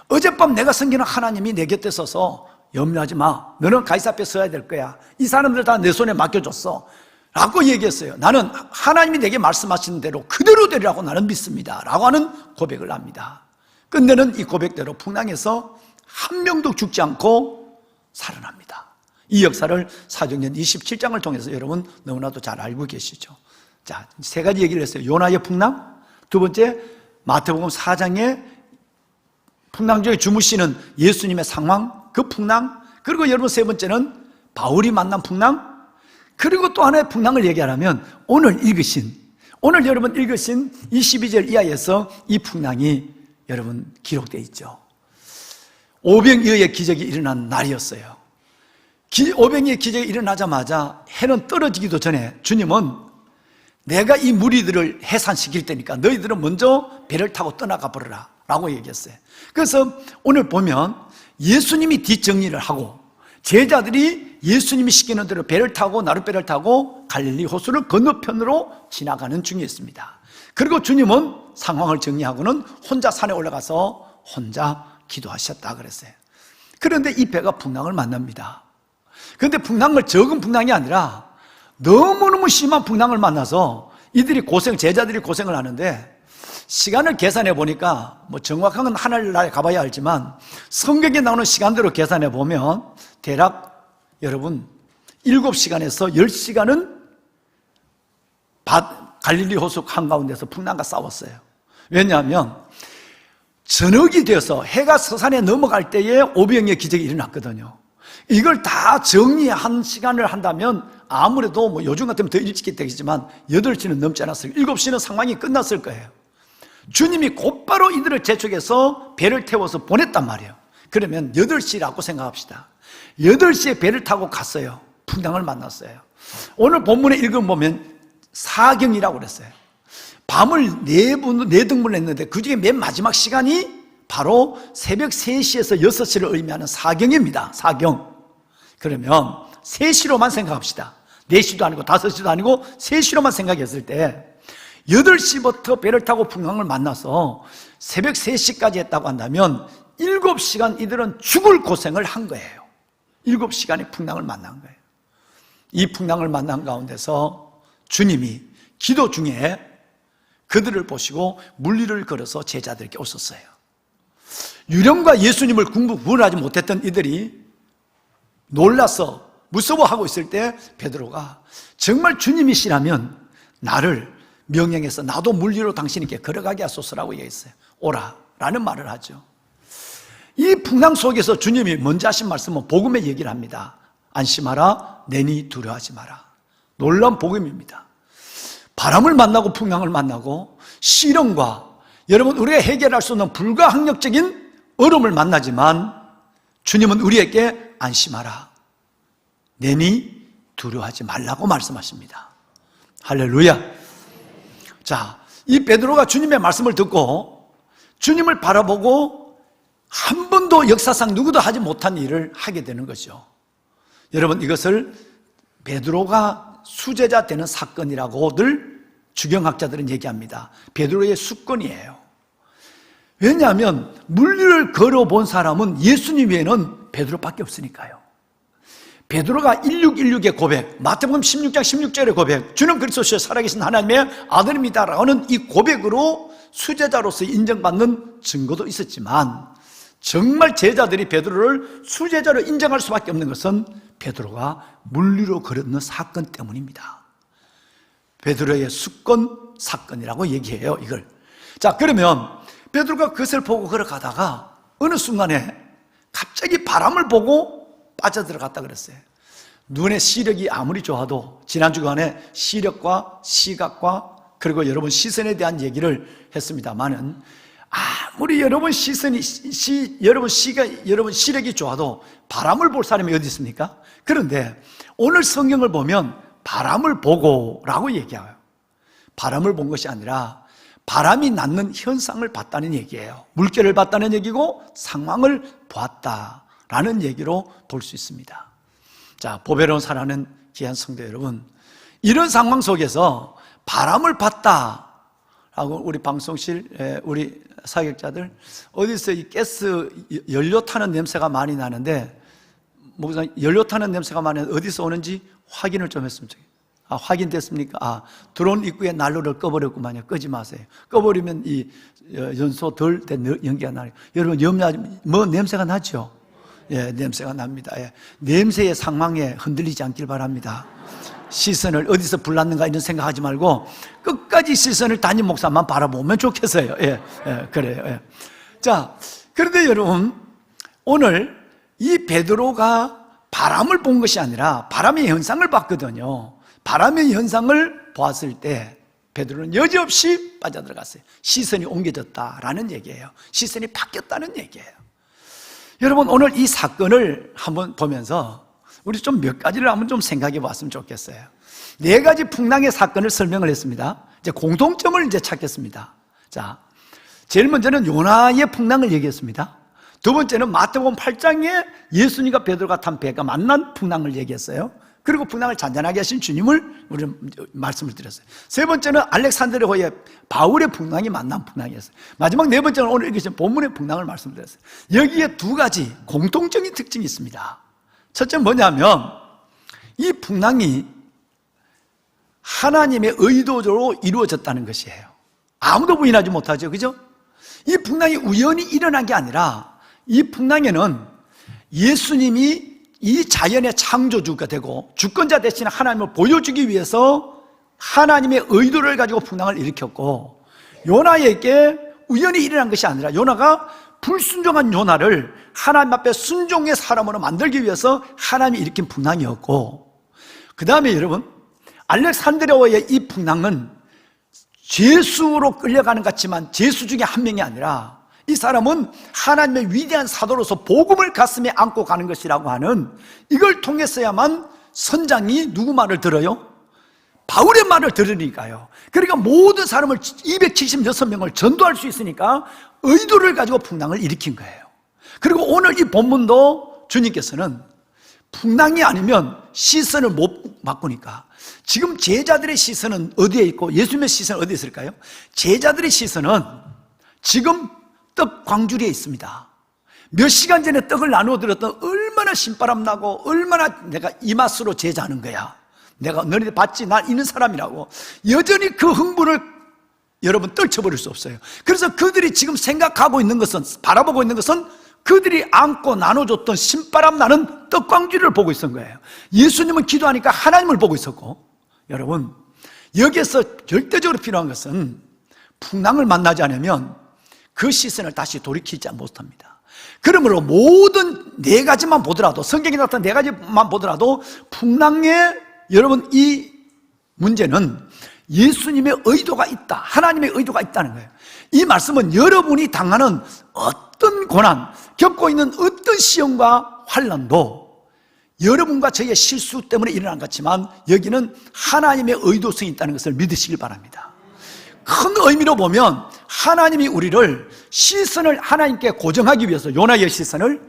어젯밤 내가 섬기는 하나님이 내 곁에 서서 염려하지 마, 너는 가이사 앞에 서야 될 거야, 이 사람들 다 내 손에 맡겨줬어 라고 얘기했어요. 나는 하나님이 내게 말씀하시는 대로 그대로 되리라고 나는 믿습니다 라고 하는 고백을 합니다. 끝내는 이 고백대로 풍랑에서 한 명도 죽지 않고 살아납니다. 이 역사를 사도행전 27장을 통해서 여러분 너무나도 잘 알고 계시죠. 자, 세 가지 얘기를 했어요. 요나의 풍랑, 두 번째 마태복음 4장의 풍랑 중에 주무시는 예수님의 상황, 그 풍랑, 그리고 여러분 세 번째는 바울이 만난 풍랑, 그리고 또 하나의 풍랑을 얘기하려면 오늘 여러분 읽으신 22절 이하에서 이 풍랑이 여러분 기록되어 있죠. 오병이어의 기적이 일어난 날이었어요. 오병이어의 기적이 일어나자마자 해는 떨어지기도 전에 주님은 내가 이 무리들을 해산시킬 테니까 너희들은 먼저 배를 타고 떠나가 버려라 라고 얘기했어요. 그래서 오늘 보면 예수님이 뒷정리를 하고 제자들이 예수님이 시키는 대로 배를 타고 나룻배를 타고 갈릴리 호수를 건너편으로 지나가는 중이었습니다. 그리고 주님은 상황을 정리하고는 혼자 산에 올라가서 혼자 기도하셨다 그랬어요. 그런데 이 배가 풍랑을 만납니다. 그런데 풍랑을 적은 풍랑이 아니라 너무너무 심한 풍랑을 만나서 이들이 제자들이 고생을 하는데, 시간을 계산해 보니까 뭐 정확한 건 하늘나라에 가봐야 알지만 성경에 나오는 시간대로 계산해 보면 대략 여러분 7시간에서 10시간은 갈릴리 호수 한가운데서 풍랑과 싸웠어요. 왜냐하면 저녁이 되어서 해가 서산에 넘어갈 때에 오병이의 기적이 일어났거든요. 이걸 다 정리한 시간을 한다면 아무래도 뭐 요즘 같으면 더 일찍 되겠지만 8시는 넘지 않았어요. 7시는 상황이 끝났을 거예요. 주님이 곧바로 이들을 재촉해서 배를 태워서 보냈단 말이에요. 그러면 8시라고 생각합시다. 8시에 배를 타고 갔어요. 풍랑을 만났어요. 오늘 본문에 읽어보면 사경이라고 그랬어요. 밤을 4등분을 했는데 그 중에 맨 마지막 시간이 바로 새벽 3시에서 6시를 의미하는 사경입니다. 사경. 그러면 3시로만 생각합시다. 4시도 아니고 5시도 아니고 3시로만 생각했을 때 8시부터 배를 타고 풍랑을 만나서 새벽 3시까지 했다고 한다면 7시간 이들은 죽을 고생을 한 거예요. 7시간의 풍랑을 만난 거예요. 이 풍랑을 만난 가운데서 주님이 기도 중에 그들을 보시고 물리를 걸어서 제자들에게 오셨어요. 유령과 예수님을 구분하지 못했던 이들이 놀라서 무서워하고 있을 때 베드로가 정말 주님이시라면 나를 명령해서 나도 물리로 당신에게 걸어가게 하소서라고 얘기했어요. 오라 라는 말을 하죠. 이 풍랑 속에서 주님이 먼저 하신 말씀은 복음의 얘기를 합니다. 안심하라, 내니 두려워하지 마라. 놀라운 복음입니다. 바람을 만나고 풍랑을 만나고 시련과 여러분 우리가 해결할 수 없는 불가항력적인 어려움을 만나지만 주님은 우리에게 안심하라, 내니 두려워하지 말라고 말씀하십니다. 할렐루야. 자, 이 베드로가 주님의 말씀을 듣고 주님을 바라보고 한 번도 역사상 누구도 하지 못한 일을 하게 되는 거죠. 여러분, 이것을 베드로가 수제자 되는 사건이라고들 주경학자들은 얘기합니다. 베드로의 수건이에요. 왜냐하면 물리를 걸어본 사람은 예수님 외에는 베드로밖에 없으니까요. 베드로가 1616의 고백, 마태복음 16장 16절의 고백, 주는 그리스도시여 살아계신 하나님의 아들입니다라고 하는 이 고백으로 수제자로서 인정받는 증거도 있었지만 정말 제자들이 베드로를 수제자로 인정할 수밖에 없는 것은 베드로가 물리로 걸었는 사건 때문입니다. 베드로의 수건 사건이라고 얘기해요, 이걸. 자, 그러면 베드로가 그것을 보고 걸어가다가 어느 순간에 갑자기 바람을 보고 빠져들어갔다 그랬어요. 눈의 시력이 아무리 좋아도 지난 주간에 시력과 시각과 그리고 여러분 시선에 대한 얘기를 했습니다만은 아무리 여러분 여러분 시력이 좋아도 바람을 볼 사람이 어디 있습니까? 그런데 오늘 성경을 보면 바람을 보고라고 얘기해요. 바람을 본 것이 아니라 바람이 낳는 현상을 봤다는 얘기예요. 물결을 봤다는 얘기고 상황을 보았다라는 얘기로 볼 수 있습니다. 자, 보배로운 사랑하는 귀한 성도 여러분, 이런 상황 속에서 바람을 봤다라고 우리 방송실 우리 사역자들 어디서 이 가스 연료 타는 냄새가 많이 나는데, 목사님 연료 타는 냄새가 많이 나는데 어디서 오는지 확인을 좀 했으면 좋겠어요. 확인됐습니까? 드론 입구에 난로를 꺼버렸구만요. 끄지 마세요. 꺼버리면 이 연소 덜 된 연기가 나요. 여러분 염려, 뭐 냄새가 나죠? 예, 냄새가 납니다. 예. 냄새의 상황에 흔들리지 않길 바랍니다. 시선을 어디서 불났는가 이런 생각하지 말고 끝까지 시선을 담임 목사만 바라보면 좋겠어요. 예, 예, 그래요. 예. 자, 그런데 여러분, 오늘 이 베드로가 바람을 본 것이 아니라 바람의 현상을 봤거든요. 바람의 현상을 보았을 때 베드로는 여지없이 빠져들어갔어요. 시선이 옮겨졌다라는 얘기예요. 시선이 바뀌었다는 얘기예요. 여러분, 오늘 이 사건을 한번 보면서 우리 좀 몇 가지를 한번 좀 생각해 봤으면 좋겠어요. 4가지 풍랑의 사건을 설명을 했습니다. 이제 공통점을 이제 찾겠습니다. 자, 제일 먼저는 요나의 풍랑을 얘기했습니다. 두 번째는 마태복음 8장에 예수님과 베드로가 탄 배가 만난 풍랑을 얘기했어요. 그리고 풍랑을 잔잔하게 하신 주님을 우리는 말씀을 드렸어요. 세 번째는 알렉산드리아호의 바울의 풍랑이 만난 풍랑이었어요. 마지막 4번째는 오늘 읽으신 본문의 풍랑을 말씀드렸어요. 여기에 2가지 공통적인 특징이 있습니다. 첫째는 뭐냐면 이 풍랑이 하나님의 의도로 이루어졌다는 것이에요. 아무도 부인하지 못하죠. 그죠? 이 풍랑이 우연히 일어난 게 아니라 이 풍랑에는 예수님이 이 자연의 창조주가 되고 주권자 대신 하나님을 보여주기 위해서 하나님의 의도를 가지고 풍랑을 일으켰고, 요나에게 우연히 일어난 것이 아니라 요나가 불순종한 요나를 하나님 앞에 순종의 사람으로 만들기 위해서 하나님이 일으킨 풍랑이었고, 그 다음에 여러분, 알렉산드리아의 이 풍랑은 죄수로 끌려가는 것 같지만 죄수 중에 한 명이 아니라 이 사람은 하나님의 위대한 사도로서 복음을 가슴에 안고 가는 것이라고 하는, 이걸 통해서야만 선장이 누구 말을 들어요? 바울의 말을 들으니까요. 그러니까 모든 사람을 276명을 전도할 수 있으니까 의도를 가지고 풍랑을 일으킨 거예요. 그리고 오늘 이 본문도 주님께서는 풍랑이 아니면 시선을 못 바꾸니까, 지금 제자들의 시선은 어디에 있고 예수님의 시선은 어디에 있을까요? 제자들의 시선은 지금 떡 광주리에 있습니다. 몇 시간 전에 떡을 나누어 드렸던 얼마나 신바람 나고 얼마나 내가 이 맛으로 제자하는 거야, 내가 너희들 봤지, 난 있는 사람이라고 여전히 그 흥분을 여러분 떨쳐버릴 수 없어요. 그래서 그들이 지금 생각하고 있는 것은, 바라보고 있는 것은 그들이 안고 나눠줬던 신바람 나는 떡광주리를 보고 있었던 거예요. 예수님은 기도하니까 하나님을 보고 있었고, 여러분 여기에서 절대적으로 필요한 것은 풍랑을 만나지 않으면 그 시선을 다시 돌이키지 못합니다. 그러므로 모든 4가지만 보더라도, 성경에 나타난 4가지만 보더라도 풍랑의 여러분 이 문제는 예수님의 의도가 있다, 하나님의 의도가 있다는 거예요. 이 말씀은 여러분이 당하는 어떤 고난, 겪고 있는 어떤 시험과 환난도 여러분과 저희의 실수 때문에 일어난 것 같지만 여기는 하나님의 의도성이 있다는 것을 믿으시길 바랍니다. 큰 의미로 보면 하나님이 우리를 시선을 하나님께 고정하기 위해서 요나의 시선을,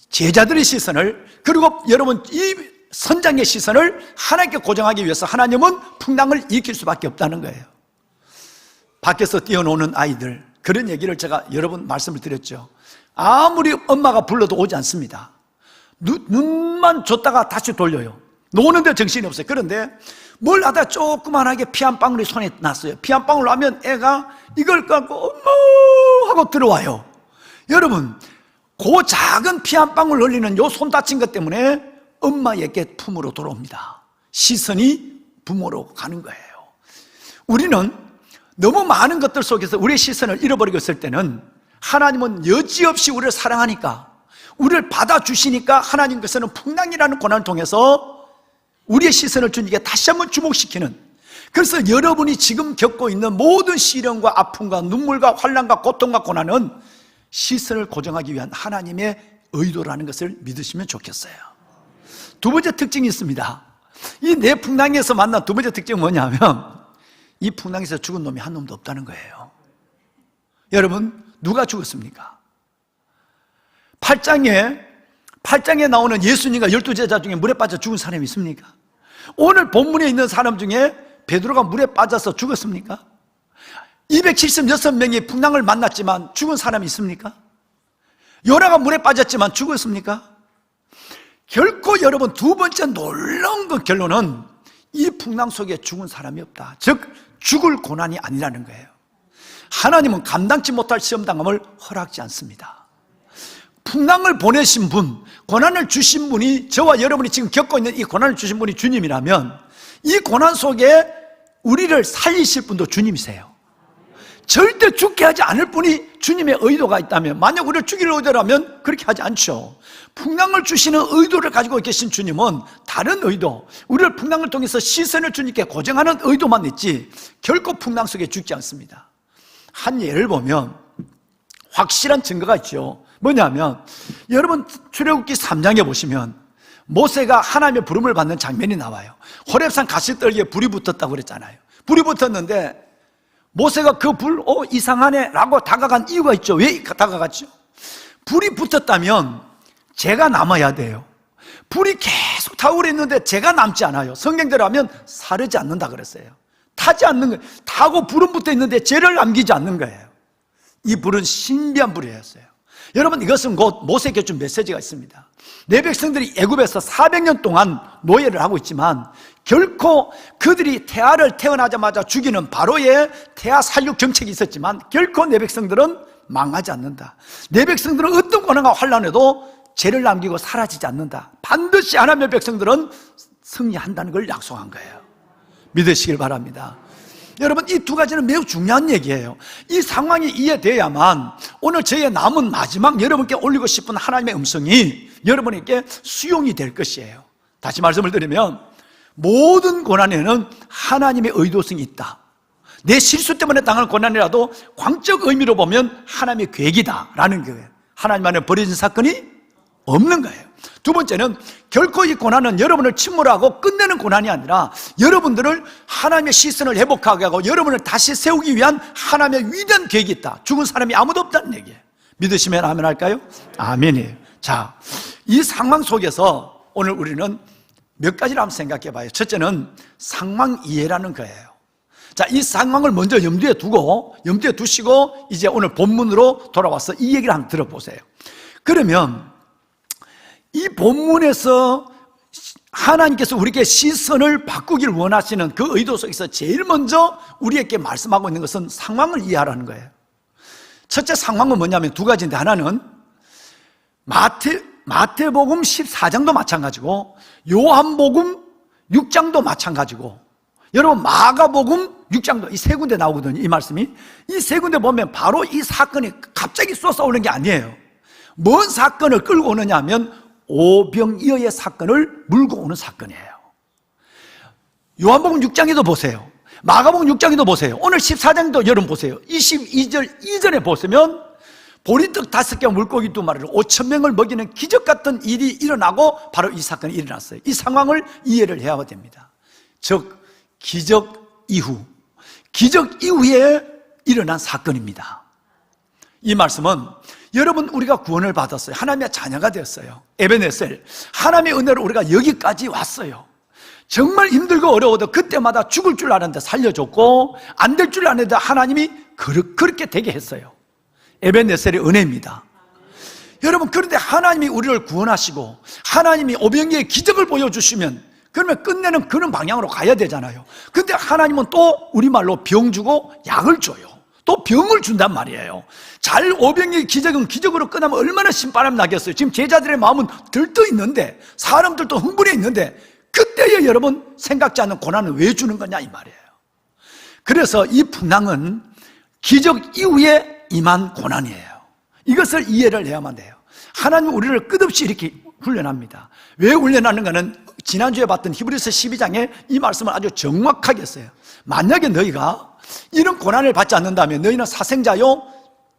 제자들의 시선을, 그리고 여러분 이 선장의 시선을 하나님께 고정하기 위해서 하나님은 풍랑을 일으킬 수밖에 없다는 거예요. 밖에서 뛰어노는 아이들, 그런 얘기를 제가 여러 번 말씀을 드렸죠. 아무리 엄마가 불러도 오지 않습니다. 눈만 줬다가 다시 돌려요. 노는데 정신이 없어요. 그런데 뭘 하다 조그만하게 피 한 방울이 손에 났어요. 피 한 방울 나면 애가 이걸 갖고 엄마 하고 들어와요. 여러분, 그 작은 피 한 방울 흘리는 요 손 다친 것 때문에 엄마에게 품으로 돌아옵니다. 시선이 부모로 가는 거예요. 우리는 너무 많은 것들 속에서 우리의 시선을 잃어버리고 있을 때는 하나님은 여지없이 우리를 사랑하니까, 우리를 받아주시니까 하나님께서는 풍랑이라는 고난을 통해서 우리의 시선을 주님께 다시 한번 주목시키는, 그래서 여러분이 지금 겪고 있는 모든 시련과 아픔과 눈물과 환난과 고통과 고난은 시선을 고정하기 위한 하나님의 의도라는 것을 믿으시면 좋겠어요. 두 번째 특징이 있습니다. 이 4풍랑에서 만난 두 번째 특징은 뭐냐면 이 풍랑에서 죽은 놈이 한 놈도 없다는 거예요. 여러분, 누가 죽었습니까? 8장에 8장에 나오는 예수님과 12제자 중에 물에 빠져 죽은 사람이 있습니까? 오늘 본문에 있는 사람 중에 베드로가 물에 빠져서 죽었습니까? 276명이 풍랑을 만났지만 죽은 사람이 있습니까? 요나가 물에 빠졌지만 죽었습니까? 결코 여러분, 두 번째 놀라운 그 결론은 이 풍랑 속에 죽은 사람이 없다. 즉 죽을 고난이 아니라는 거예요. 하나님은 감당치 못할 시험당함을 허락지 않습니다. 풍랑을 보내신 분, 고난을 주신 분이, 저와 여러분이 지금 겪고 있는 이 고난을 주신 분이 주님이라면 이 고난 속에 우리를 살리실 분도 주님이세요. 절대 죽게 하지 않을 분이 주님의 의도가 있다면, 만약 우리를 죽일 의도라면 그렇게 하지 않죠. 풍랑을 주시는 의도를 가지고 계신 주님은 다른 의도, 우리를 풍랑을 통해서 시선을 주님께 고정하는 의도만 있지 결코 풍랑 속에 죽지 않습니다. 한 예를 보면 확실한 증거가 있죠. 뭐냐면 여러분, 출애굽기 3장에 보시면 모세가 하나님의 부름을 받는 장면이 나와요. 호렙산 가시떨기에 불이 붙었다고 그랬잖아요. 불이 붙었는데 모세가 그 불, 이상하네 라고 다가간 이유가 있죠. 왜 다가갔죠? 불이 붙었다면 재가 남아야 돼요. 불이 계속 타오르 있는데 재가 남지 않아요. 성경대로 하면 사르지 않는다 그랬어요. 타지 않는 거예요. 타고 불은 붙어 있는데 재를 남기지 않는 거예요. 이 불은 신비한 불이었어요. 여러분, 이것은 곧 모세에게 준 메시지가 있습니다. 내 백성들이 애굽에서 400년 동안 노예를 하고 있지만 결코 그들이 태아를 태어나자마자 죽이는 바로의 태아 살육 정책이 있었지만 결코 내 백성들은 망하지 않는다. 내 백성들은 어떤 고난과 환난에도 죄를 남기고 사라지지 않는다. 반드시 하나님의 백성들은 승리한다는 걸 약속한 거예요. 믿으시길 바랍니다. 여러분, 이 두 가지는 매우 중요한 얘기예요. 이 상황이 이해돼야만 오늘 저의 남은 마지막 여러분께 올리고 싶은 하나님의 음성이 여러분에게 수용이 될 것이에요. 다시 말씀을 드리면 모든 고난에는 하나님의 의도성이 있다. 내 실수 때문에 당한 고난이라도 광적 의미로 보면 하나님의 계획이다라는 거예요. 하나님 안에 버려진 사건이 없는 거예요. 두 번째는 결코 이 고난은 여러분을 침몰하고 끝내는 고난이 아니라 여러분들을 하나님의 시선을 회복하게 하고 여러분을 다시 세우기 위한 하나님의 위대한 계획이 있다. 죽은 사람이 아무도 없다는 얘기예요. 믿으시면 아멘 할까요? 아멘이에요. 자, 이 상황 속에서 오늘 우리는 몇 가지를 한번 생각해 봐요. 첫째는 상황 이해라는 거예요. 자, 이 상황을 먼저 염두에 두시고 이제 오늘 본문으로 돌아와서 이 얘기를 한번 들어보세요. 그러면 이 본문에서 하나님께서 우리에게 시선을 바꾸길 원하시는 그 의도 속에서 제일 먼저 우리에게 말씀하고 있는 것은 상황을 이해하라는 거예요. 첫째 상황은 뭐냐면 두 가지인데, 하나는 마태복음 14장도 마찬가지고 요한복음 6장도 마찬가지고 여러분 마가복음 6장도 이 세 군데 나오거든요. 이 말씀이 이 세 군데 보면 바로 이 사건이 갑자기 쏟아오는 게 아니에요. 뭔 사건을 끌고 오느냐 하면 오병이어의 사건을 물고 오는 사건이에요. 요한복음 6장에도 보세요. 마가복음 6장에도 보세요. 오늘 14장도 여러분 보세요. 22절 이전에 보시면 보리떡 5개와 물고기 2마리로 5,000명을 먹이는 기적 같은 일이 일어나고 바로 이 사건이 일어났어요. 이 상황을 이해를 해야 됩니다. 즉 기적 이후에 일어난 사건입니다. 이 말씀은 여러분, 우리가 구원을 받았어요. 하나님의 자녀가 되었어요. 에베네셀, 하나님의 은혜로 우리가 여기까지 왔어요. 정말 힘들고 어려워도 그때마다 죽을 줄 아는데 살려줬고 안 될 줄 아는데 하나님이 그렇게 되게 했어요. 에베네셀의 은혜입니다. 여러분, 그런데 하나님이 우리를 구원하시고 하나님이 오병이의 기적을 보여주시면 그러면 끝내는 그런 방향으로 가야 되잖아요. 근데 하나님은 또 우리말로 병 주고 약을 줘요. 또 병을 준단 말이에요. 잘 오병이의 기적은 기적으로 끝나면 얼마나 신바람 나겠어요. 지금 제자들의 마음은 들떠 있는데 사람들도 흥분해 있는데 그때에 여러분 생각지 않는 고난을 왜 주는 거냐 이 말이에요. 그래서 이 풍랑은 기적 이후에 임한 고난이에요. 이것을 이해를 해야만 돼요. 하나님은 우리를 끝없이 이렇게 훈련합니다. 왜 훈련하는가는 지난주에 봤던 히브리서 12장에 이 말씀을 아주 정확하게 했어요. 만약에 너희가 이런 고난을 받지 않는다면 너희는 사생자요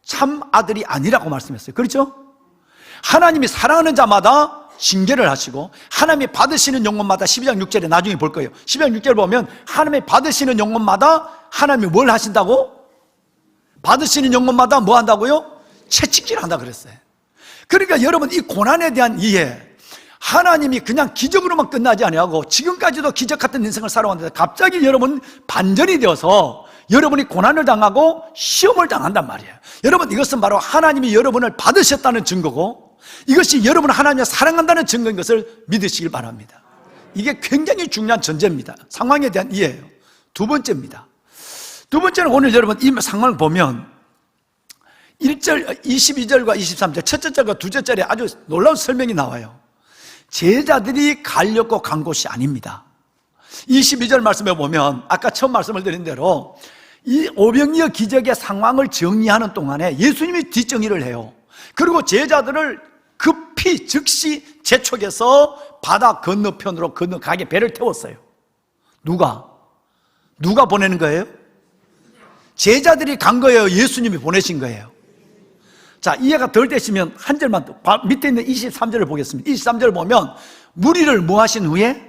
참 아들이 아니라고 말씀했어요. 그렇죠? 하나님이 사랑하는 자마다 징계를 하시고 하나님이 받으시는 영혼마다 12장 6절에 나중에 볼 거예요. 12장 6절 보면 하나님이 받으시는 영혼마다 하나님이 뭘 하신다고? 받으시는 영혼마다 뭐 한다고요? 채찍질 한다 그랬어요. 그러니까 여러분, 이 고난에 대한 이해, 하나님이 그냥 기적으로만 끝나지 아니하고 지금까지도 기적 같은 인생을 살아왔는데 갑자기 여러분 반전이 되어서 여러분이 고난을 당하고 시험을 당한단 말이에요. 여러분, 이것은 바로 하나님이 여러분을 받으셨다는 증거고, 이것이 여러분을 하나님을 사랑한다는 증거인 것을 믿으시길 바랍니다. 이게 굉장히 중요한 전제입니다. 상황에 대한 이해예요. 두 번째입니다. 두 번째는 오늘 여러분 이 상황을 보면 1절, 22절과 23절, 첫째 절과 둘째 절에 아주 놀라운 설명이 나와요. 제자들이 가려고 간 곳이 아닙니다. 22절 말씀에 보면 아까 처음 말씀을 드린 대로 이 오병이어 기적의 상황을 정리하는 동안에 예수님이 뒷정리를 해요. 그리고 제자들을 급히 즉시 재촉해서 바다 건너편으로 건너가게 배를 태웠어요. 누가 보내는 거예요? 제자들이 간 거예요? 예수님이 보내신 거예요? 자, 이해가 덜 되시면 한 절만 더, 밑에 있는 23절을 보겠습니다. 23절을 보면 무리를 뭐 하신 후에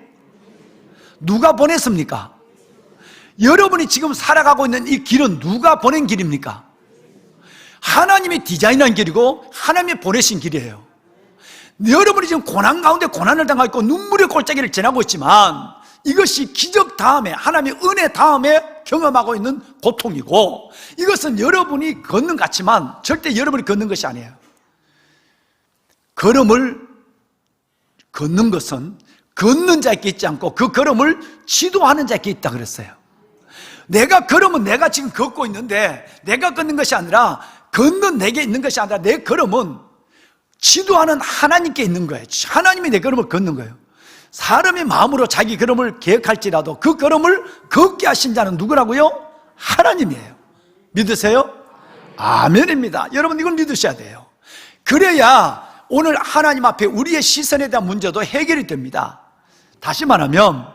누가 보냈습니까? 여러분이 지금 살아가고 있는 이 길은 누가 보낸 길입니까? 하나님이 디자인한 길이고 하나님이 보내신 길이에요. 여러분이 지금 고난 가운데 고난을 당하고 있고 눈물의 골짜기를 지나고 있지만 이것이 기적 다음에, 하나님의 은혜 다음에 경험하고 있는 고통이고, 이것은 여러분이 걷는 것 같지만 절대 여러분이 걷는 것이 아니에요. 걸음을 걷는 것은 걷는 자에게 있지 않고 그 걸음을 지도하는 자에게 있다 그랬어요. 내가 걸음은 내가 지금 걷고 있는데 내가 걷는 것이 아니라, 걷는 내게 있는 것이 아니라 내 걸음은 지도하는 하나님께 있는 거예요. 하나님이 내 걸음을 걷는 거예요. 사람의 마음으로 자기 걸음을 계획할지라도 그 걸음을 걷게 하신 자는 누구라고요? 하나님이에요. 믿으세요? 아멘입니다. 여러분, 이걸 믿으셔야 돼요. 그래야 오늘 하나님 앞에 우리의 시선에 대한 문제도 해결이 됩니다. 다시 말하면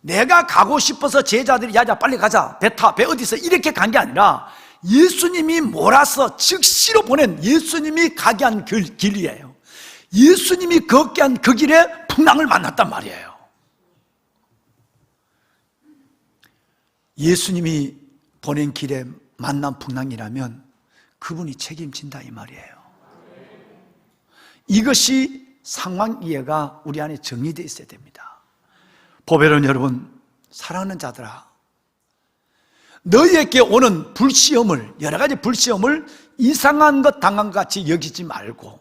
내가 가고 싶어서 제자들이 야자 빨리 가자, 배 타, 배 어디서 이렇게 간 게 아니라 예수님이 몰아서 즉시로 보낸, 예수님이 가게 한 길이에요. 예수님이 걷게 한 그 길에 풍랑을 만났단 말이에요. 예수님이 보낸 길에 만난 풍랑이라면 그분이 책임진다 이 말이에요. 이것이 상황 이해가 우리 안에 정리되어 있어야 됩니다. 보배론 여러분, 사랑하는 자들아, 너희에게 오는 불시험을, 여러 가지 불시험을 이상한 것 당한 것 같이 여기지 말고,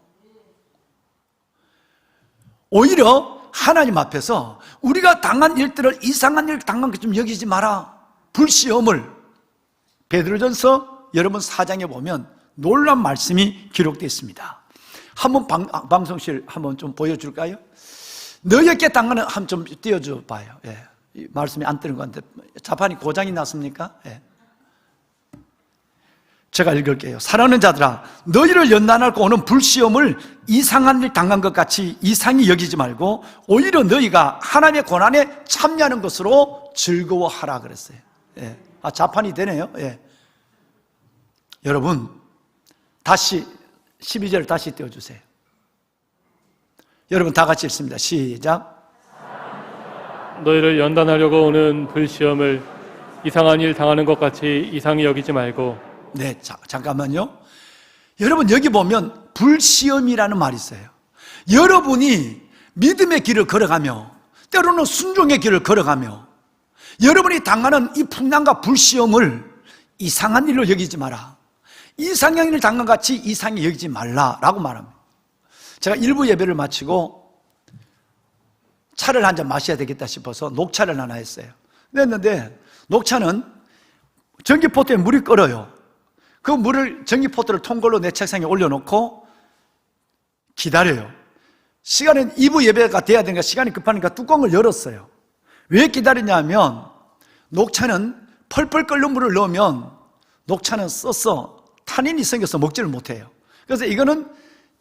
오히려 하나님 앞에서 우리가 당한 일들을 이상한 일 당한 것 좀 여기지 마라. 불시험을, 베드로전서 여러분 4장에 보면 놀라운 말씀이 기록되어 있습니다. 한번 방송실 한번 좀 보여줄까요? 너희에게 당하는, 한번 좀 띄워줘 봐요. 예. 이 말씀이 안 뜨는 것 같은데 자판이 고장이 났습니까? 예. 제가 읽을게요. 사랑하는 자들아, 너희를 연단하고 오는 불시험을 이상한 일 당한 것 같이 이상히 여기지 말고 오히려 너희가 하나님의 고난에 참여하는 것으로 즐거워하라 그랬어요. 예. 아, 자판이 되네요. 예. 여러분, 다시 12절을 다시 띄워주세요. 여러분 다 같이 읽습니다. 시작. 너희를 연단하려고 오는 불시험을 이상한 일 당하는 것 같이 이상히 여기지 말고. 네, 잠깐만요. 여러분, 여기 보면 불시험이라는 말이 있어요. 여러분이 믿음의 길을 걸어가며 때로는 순종의 길을 걸어가며 여러분이 당하는 이 풍랑과 불시험을 이상한 일로 여기지 마라. 이상한 일을 당한 것 같이 이상히 여기지 말라라고 말합니다. 제가 일부 예배를 마치고 차를 한 잔 마셔야 되겠다 싶어서 녹차를 하나 했어요. 그랬는데 녹차는 전기포트에 물이 끓어요. 그 물을, 전기포트를 통걸로 내 책상에 올려놓고 기다려요. 시간은 2부 예배가 돼야 되니까 시간이 급하니까 뚜껑을 열었어요. 왜 기다리냐면 녹차는 펄펄 끓는 물을 넣으면 녹차는 써서 탄닌이 생겨서 먹지를 못해요. 그래서 이거는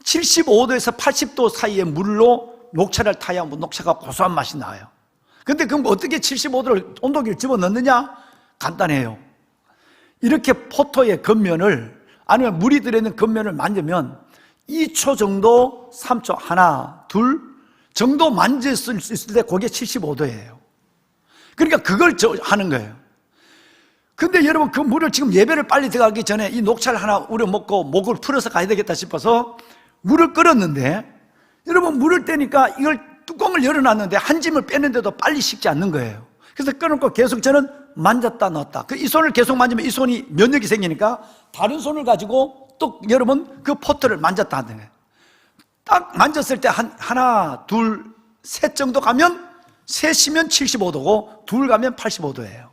75도에서 80도 사이의 물로 녹차를 타야 녹차가 고소한 맛이 나요. 근데 그럼 어떻게 75도를 온도계를 집어넣느냐? 간단해요. 이렇게 포토의 겉면을, 아니면 물이 들어있는 겉면을 만지면 2초 정도, 3초, 하나, 둘 정도 만질 수 있을 때 그게 75도예요. 그러니까 그걸 하는 거예요. 근데 여러분, 그 물을 지금 예배를 빨리 들어가기 전에 이 녹차를 하나 우려 먹고 목을 풀어서 가야 되겠다 싶어서 물을 끓였는데 여러분 물을 떼니까 이걸 뚜껑을 열어놨는데 한 짐을 빼는데도 빨리 식지 않는 거예요. 그래서 끓여놓고 계속 저는 만졌다 놨다. 이 손을 계속 만지면 이 손이 면역이 생기니까 다른 손을 가지고 또 여러분 그 포트를 만졌다 하는 거예요. 딱 만졌을 때 하나, 둘, 셋 정도 가면 셋이면 75도고 둘 가면 85도예요.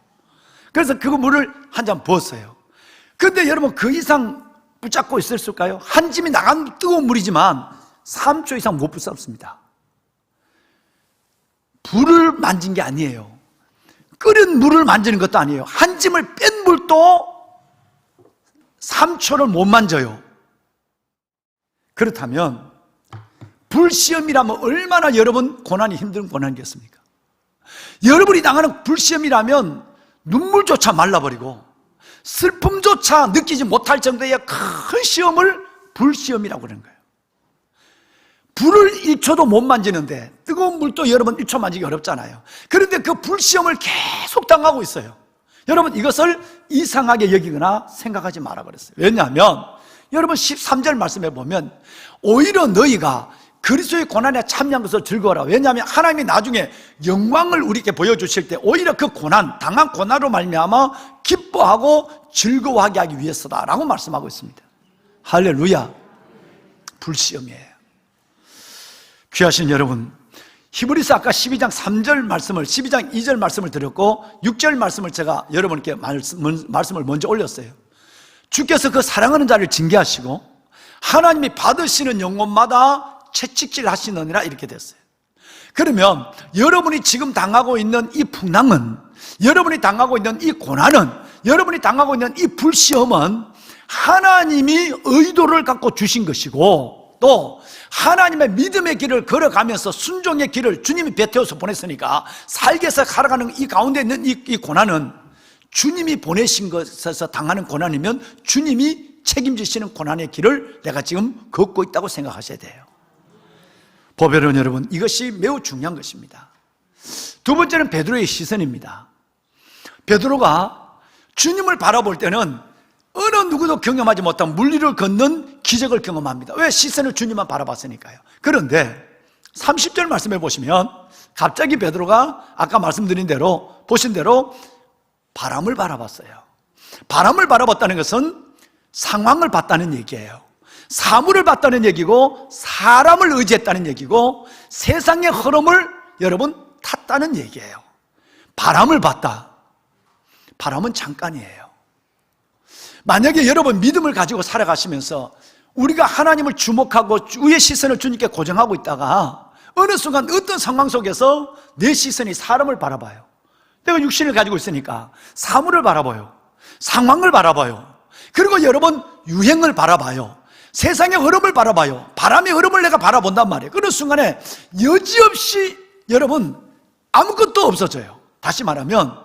그래서 그 물을 한 잔 부었어요. 근데 여러분 그 이상 붙잡고 있을까요? 한 짐이 나간 뜨거운 물이지만 3초 이상 못 붙잡습니다. 불을 만진 게 아니에요. 끓인 물을 만지는 것도 아니에요. 한 짐을 뺀 물도 3초를 못 만져요. 그렇다면 불시험이라면 얼마나 여러분 고난이 힘든 고난이겠습니까? 여러분이 당하는 불시험이라면 눈물조차 말라버리고 슬픔조차 느끼지 못할 정도의 큰 시험을 불시험이라고 그러는 거예요. 불을 1초도 못 만지는데 뜨거운 물도 여러분 1초 만지기 어렵잖아요. 그런데 그 불시험을 계속 당하고 있어요. 여러분 이것을 이상하게 여기거나 생각하지 마라 그랬어요. 왜냐하면 여러분 13절 말씀에 보면 오히려 너희가 그리스도의 고난에 참여한 것을 즐거워라. 왜냐하면 하나님이 나중에 영광을 우리에게 보여주실 때 오히려 그 고난, 당한 고난으로 말미암아 기뻐하고 즐거워하게 하기 위해서다라고 말씀하고 있습니다. 할렐루야. 불시험이에요. 귀하신 여러분, 히브리서 아까 12장 3절 말씀을 12장 2절 말씀을 드렸고 6절 말씀을 제가 여러분께 말씀을 먼저 올렸어요. 주께서 그 사랑하는 자를 징계하시고 하나님이 받으시는 영혼마다 채찍질 하시느니라 이렇게 됐어요. 그러면 여러분이 지금 당하고 있는 이 풍랑은, 여러분이 당하고 있는 이 고난은, 여러분이 당하고 있는 이 불시험은 하나님이 의도를 갖고 주신 것이고 또 하나님의 믿음의 길을 걸어가면서 순종의 길을 주님이 베태워서 보냈으니까 살게서 살아가는 이 가운데 있는 이 고난은 주님이 보내신 것에서 당하는 고난이면 주님이 책임지시는 고난의 길을 내가 지금 걷고 있다고 생각하셔야 돼요. 보배로운 여러분, 이것이 매우 중요한 것입니다. 두 번째는 베드로의 시선입니다. 베드로가 주님을 바라볼 때는 어느 누구도 경험하지 못한 물리를 걷는 기적을 경험합니다. 왜? 시선을 주님만 바라봤으니까요. 그런데 30절 말씀해 보시면 갑자기 베드로가 아까 말씀드린 대로 보신 대로 바람을 바라봤어요. 바람을 바라봤다는 것은 상황을 봤다는 얘기예요. 사물을 봤다는 얘기고 사람을 의지했다는 얘기고 세상의 흐름을 여러분 탔다는 얘기예요. 바람을 봤다. 바람은 잠깐이에요. 만약에 여러분 믿음을 가지고 살아가시면서 우리가 하나님을 주목하고 우리의 시선을 주님께 고정하고 있다가 어느 순간 어떤 상황 속에서 내 시선이 사람을 바라봐요. 내가 육신을 가지고 있으니까 사물을 바라봐요. 상황을 바라봐요. 그리고 여러분 유행을 바라봐요. 세상의 흐름을 바라봐요. 바람의 흐름을 내가 바라본단 말이에요. 그런 순간에 여지없이 여러분 아무것도 없어져요. 다시 말하면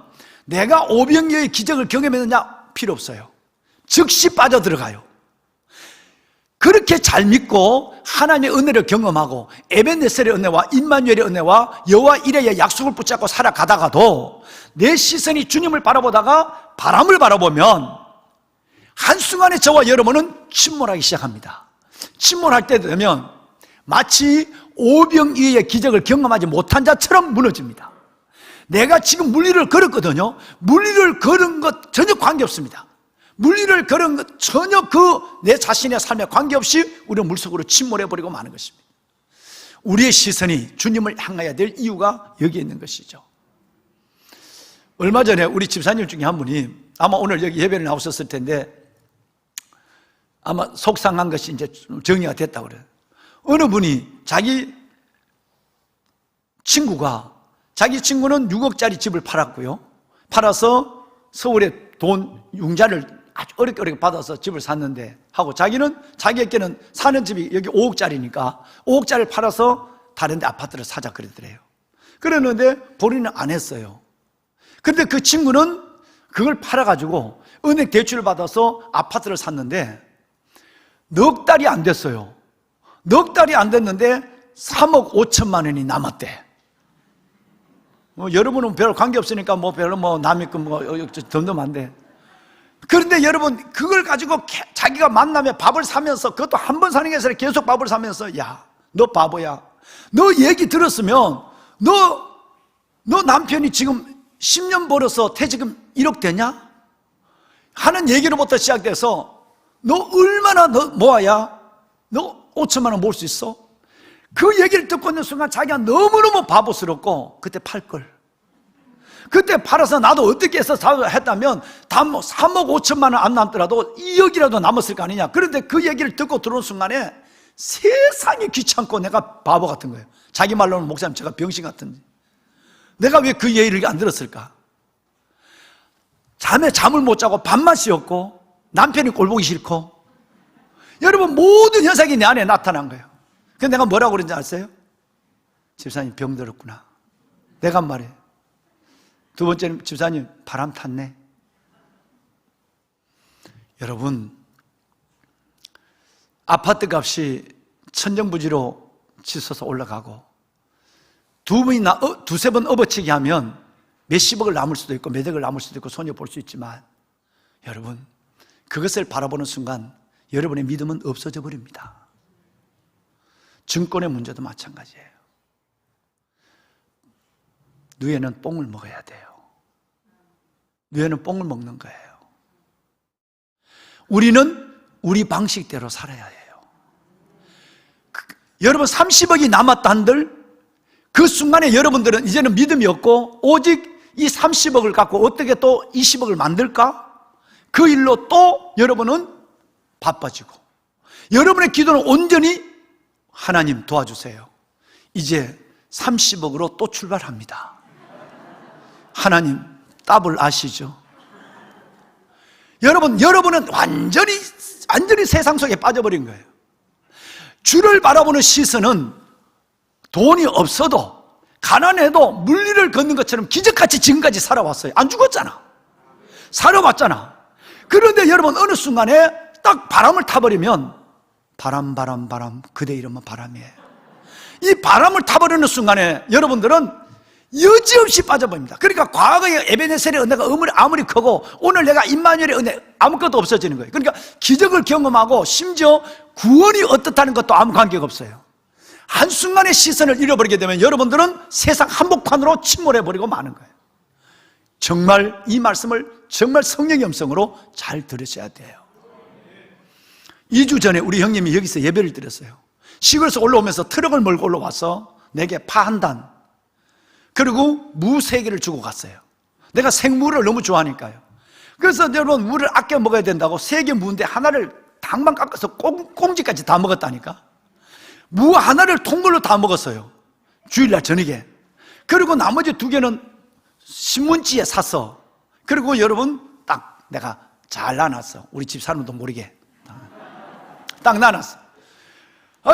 내가 오병이어의 기적을 경험했느냐? 필요 없어요. 즉시 빠져들어가요. 그렇게 잘 믿고 하나님의 은혜를 경험하고 에벤네셀의 은혜와 임마누엘의 은혜와 여호와 이레의 약속을 붙잡고 살아가다가도 내 시선이 주님을 바라보다가 바람을 바라보면 한순간에 저와 여러분은 침몰하기 시작합니다. 침몰할 때 되면 마치 오병이어의 기적을 경험하지 못한 자처럼 무너집니다. 내가 지금 물리를 걸었거든요. 물리를 걸은 것 전혀 관계없습니다. 물리를 걸은 것 전혀 내 자신의 삶에 관계없이 우리는 물속으로 침몰해버리고 마는 것입니다. 우리의 시선이 주님을 향해야 될 이유가 여기에 있는 것이죠. 얼마 전에 우리 집사님 중에 한 분이 아마 오늘 여기 예배를 나오셨을 텐데 아마 속상한 것이 이제 정리가 됐다고 그래요. 어느 분이 자기 친구는 6억짜리 집을 팔았고요. 팔아서 서울에 돈 융자를 아주 어렵게 받아서 집을 샀는데 하고 자기에게는 사는 집이 여기 5억짜리니까 5억짜리를 팔아서 다른 데 아파트를 사자 그러더래요. 그랬는데 본인은 안 했어요. 그런데 그 친구는 그걸 팔아가지고 은행 대출을 받아서 아파트를 샀는데 넉 달이 안 됐어요. 넉 달이 안 됐는데 3억 5천만 원이 남았대. 여러분은 별 관계 없으니까 별로 남의 거 덤덤한데 그런데 여러분, 그걸 가지고 자기가 만나면 밥을 사면서, 그것도 한 번 사는 게 아니라 계속 밥을 사면서, 야, 너 바보야. 너 얘기 들었으면 너 남편이 지금 10년 벌어서 퇴직금 1억 되냐? 하는 얘기로부터 시작돼서, 너 얼마나 너 모아야 너 5천만 원 모을 수 있어? 그 얘기를 듣고 있는 순간 자기가 너무너무 바보스럽고, 그때 팔걸. 그때 팔아서 나도 어떻게 해서 했다면 다 3억 5천만 원 안 남더라도 2억이라도 남았을 거 아니냐. 그런데 그 얘기를 듣고 들어온 순간에 세상이 귀찮고 내가 바보 같은 거예요. 자기 말로는 목사님 제가 병신 같은데 내가 왜 그 얘기를 안 들었을까? 잠을 못 자고 밤만 씌웠고 남편이 꼴보기 싫고, 여러분 모든 현상이 내 안에 나타난 거예요. 그래서 내가 뭐라고 그런지 아세요? 집사님 병들었구나. 내가 한 말이에요. 두 번째는 집사님 바람 탔네. 여러분, 아파트 값이 천정부지로 치솟아 올라가고 두세 번 업어치기 하면 몇십억을 남을 수도 있고 몇억을 남을 수도 있고 손해 볼 수 있지만, 여러분 그것을 바라보는 순간 여러분의 믿음은 없어져 버립니다. 증권의 문제도 마찬가지예요. 누에는 뽕을 먹어야 돼요. 누에는 뽕을 먹는 거예요. 우리는 우리 방식대로 살아야 해요. 여러분 30억이 남았다 한들 그 순간에 여러분들은 이제는 믿음이 없고 오직 이 30억을 갖고 어떻게 또 20억을 만들까? 그 일로 또 여러분은 바빠지고, 여러분의 기도는 온전히 하나님 도와주세요. 이제 30억으로 또 출발합니다. 하나님 답을 아시죠? 여러분은 완전히 세상 속에 빠져버린 거예요. 주를 바라보는 시선은 돈이 없어도 가난해도 물리를 걷는 것처럼 기적같이 지금까지 살아왔어요. 안 죽었잖아. 살아왔잖아. 그런데 여러분 어느 순간에 딱 바람을 타버리면 바람 그대 이름은 바람이에요. 이 바람을 타버리는 순간에 여러분들은 여지없이 빠져버립니다. 그러니까 과거의 에베네셀의 은혜가 아무리 크고 오늘 내가 임마누엘의 은혜 아무것도 없어지는 거예요. 그러니까 기적을 경험하고 심지어 구원이 어떻다는 것도 아무 관계가 없어요. 한순간의 시선을 잃어버리게 되면 여러분들은 세상 한복판으로 침몰해버리고 마는 거예요. 정말 이 말씀을 정말 성령의 음성으로 잘 들으셔야 돼요. 2주 전에 우리 형님이 여기서 예배를 드렸어요. 시골에서 올라오면서 트럭을 몰고 올라와서 내게 파 한 단, 그리고 무 3개를 주고 갔어요. 내가 생무를 너무 좋아하니까요. 그래서 여러분 무를 아껴 먹어야 된다고 3개 무인데 하나를 당만 깎아서 꽁지까지 다 먹었다니까. 무 하나를 통걸로 다 먹었어요. 주일날 저녁에. 그리고 나머지 2개는 신문지에 샀어. 그리고 여러분 딱 내가 잘 나눴어. 우리 집 사람도 모르게 딱 나눴어.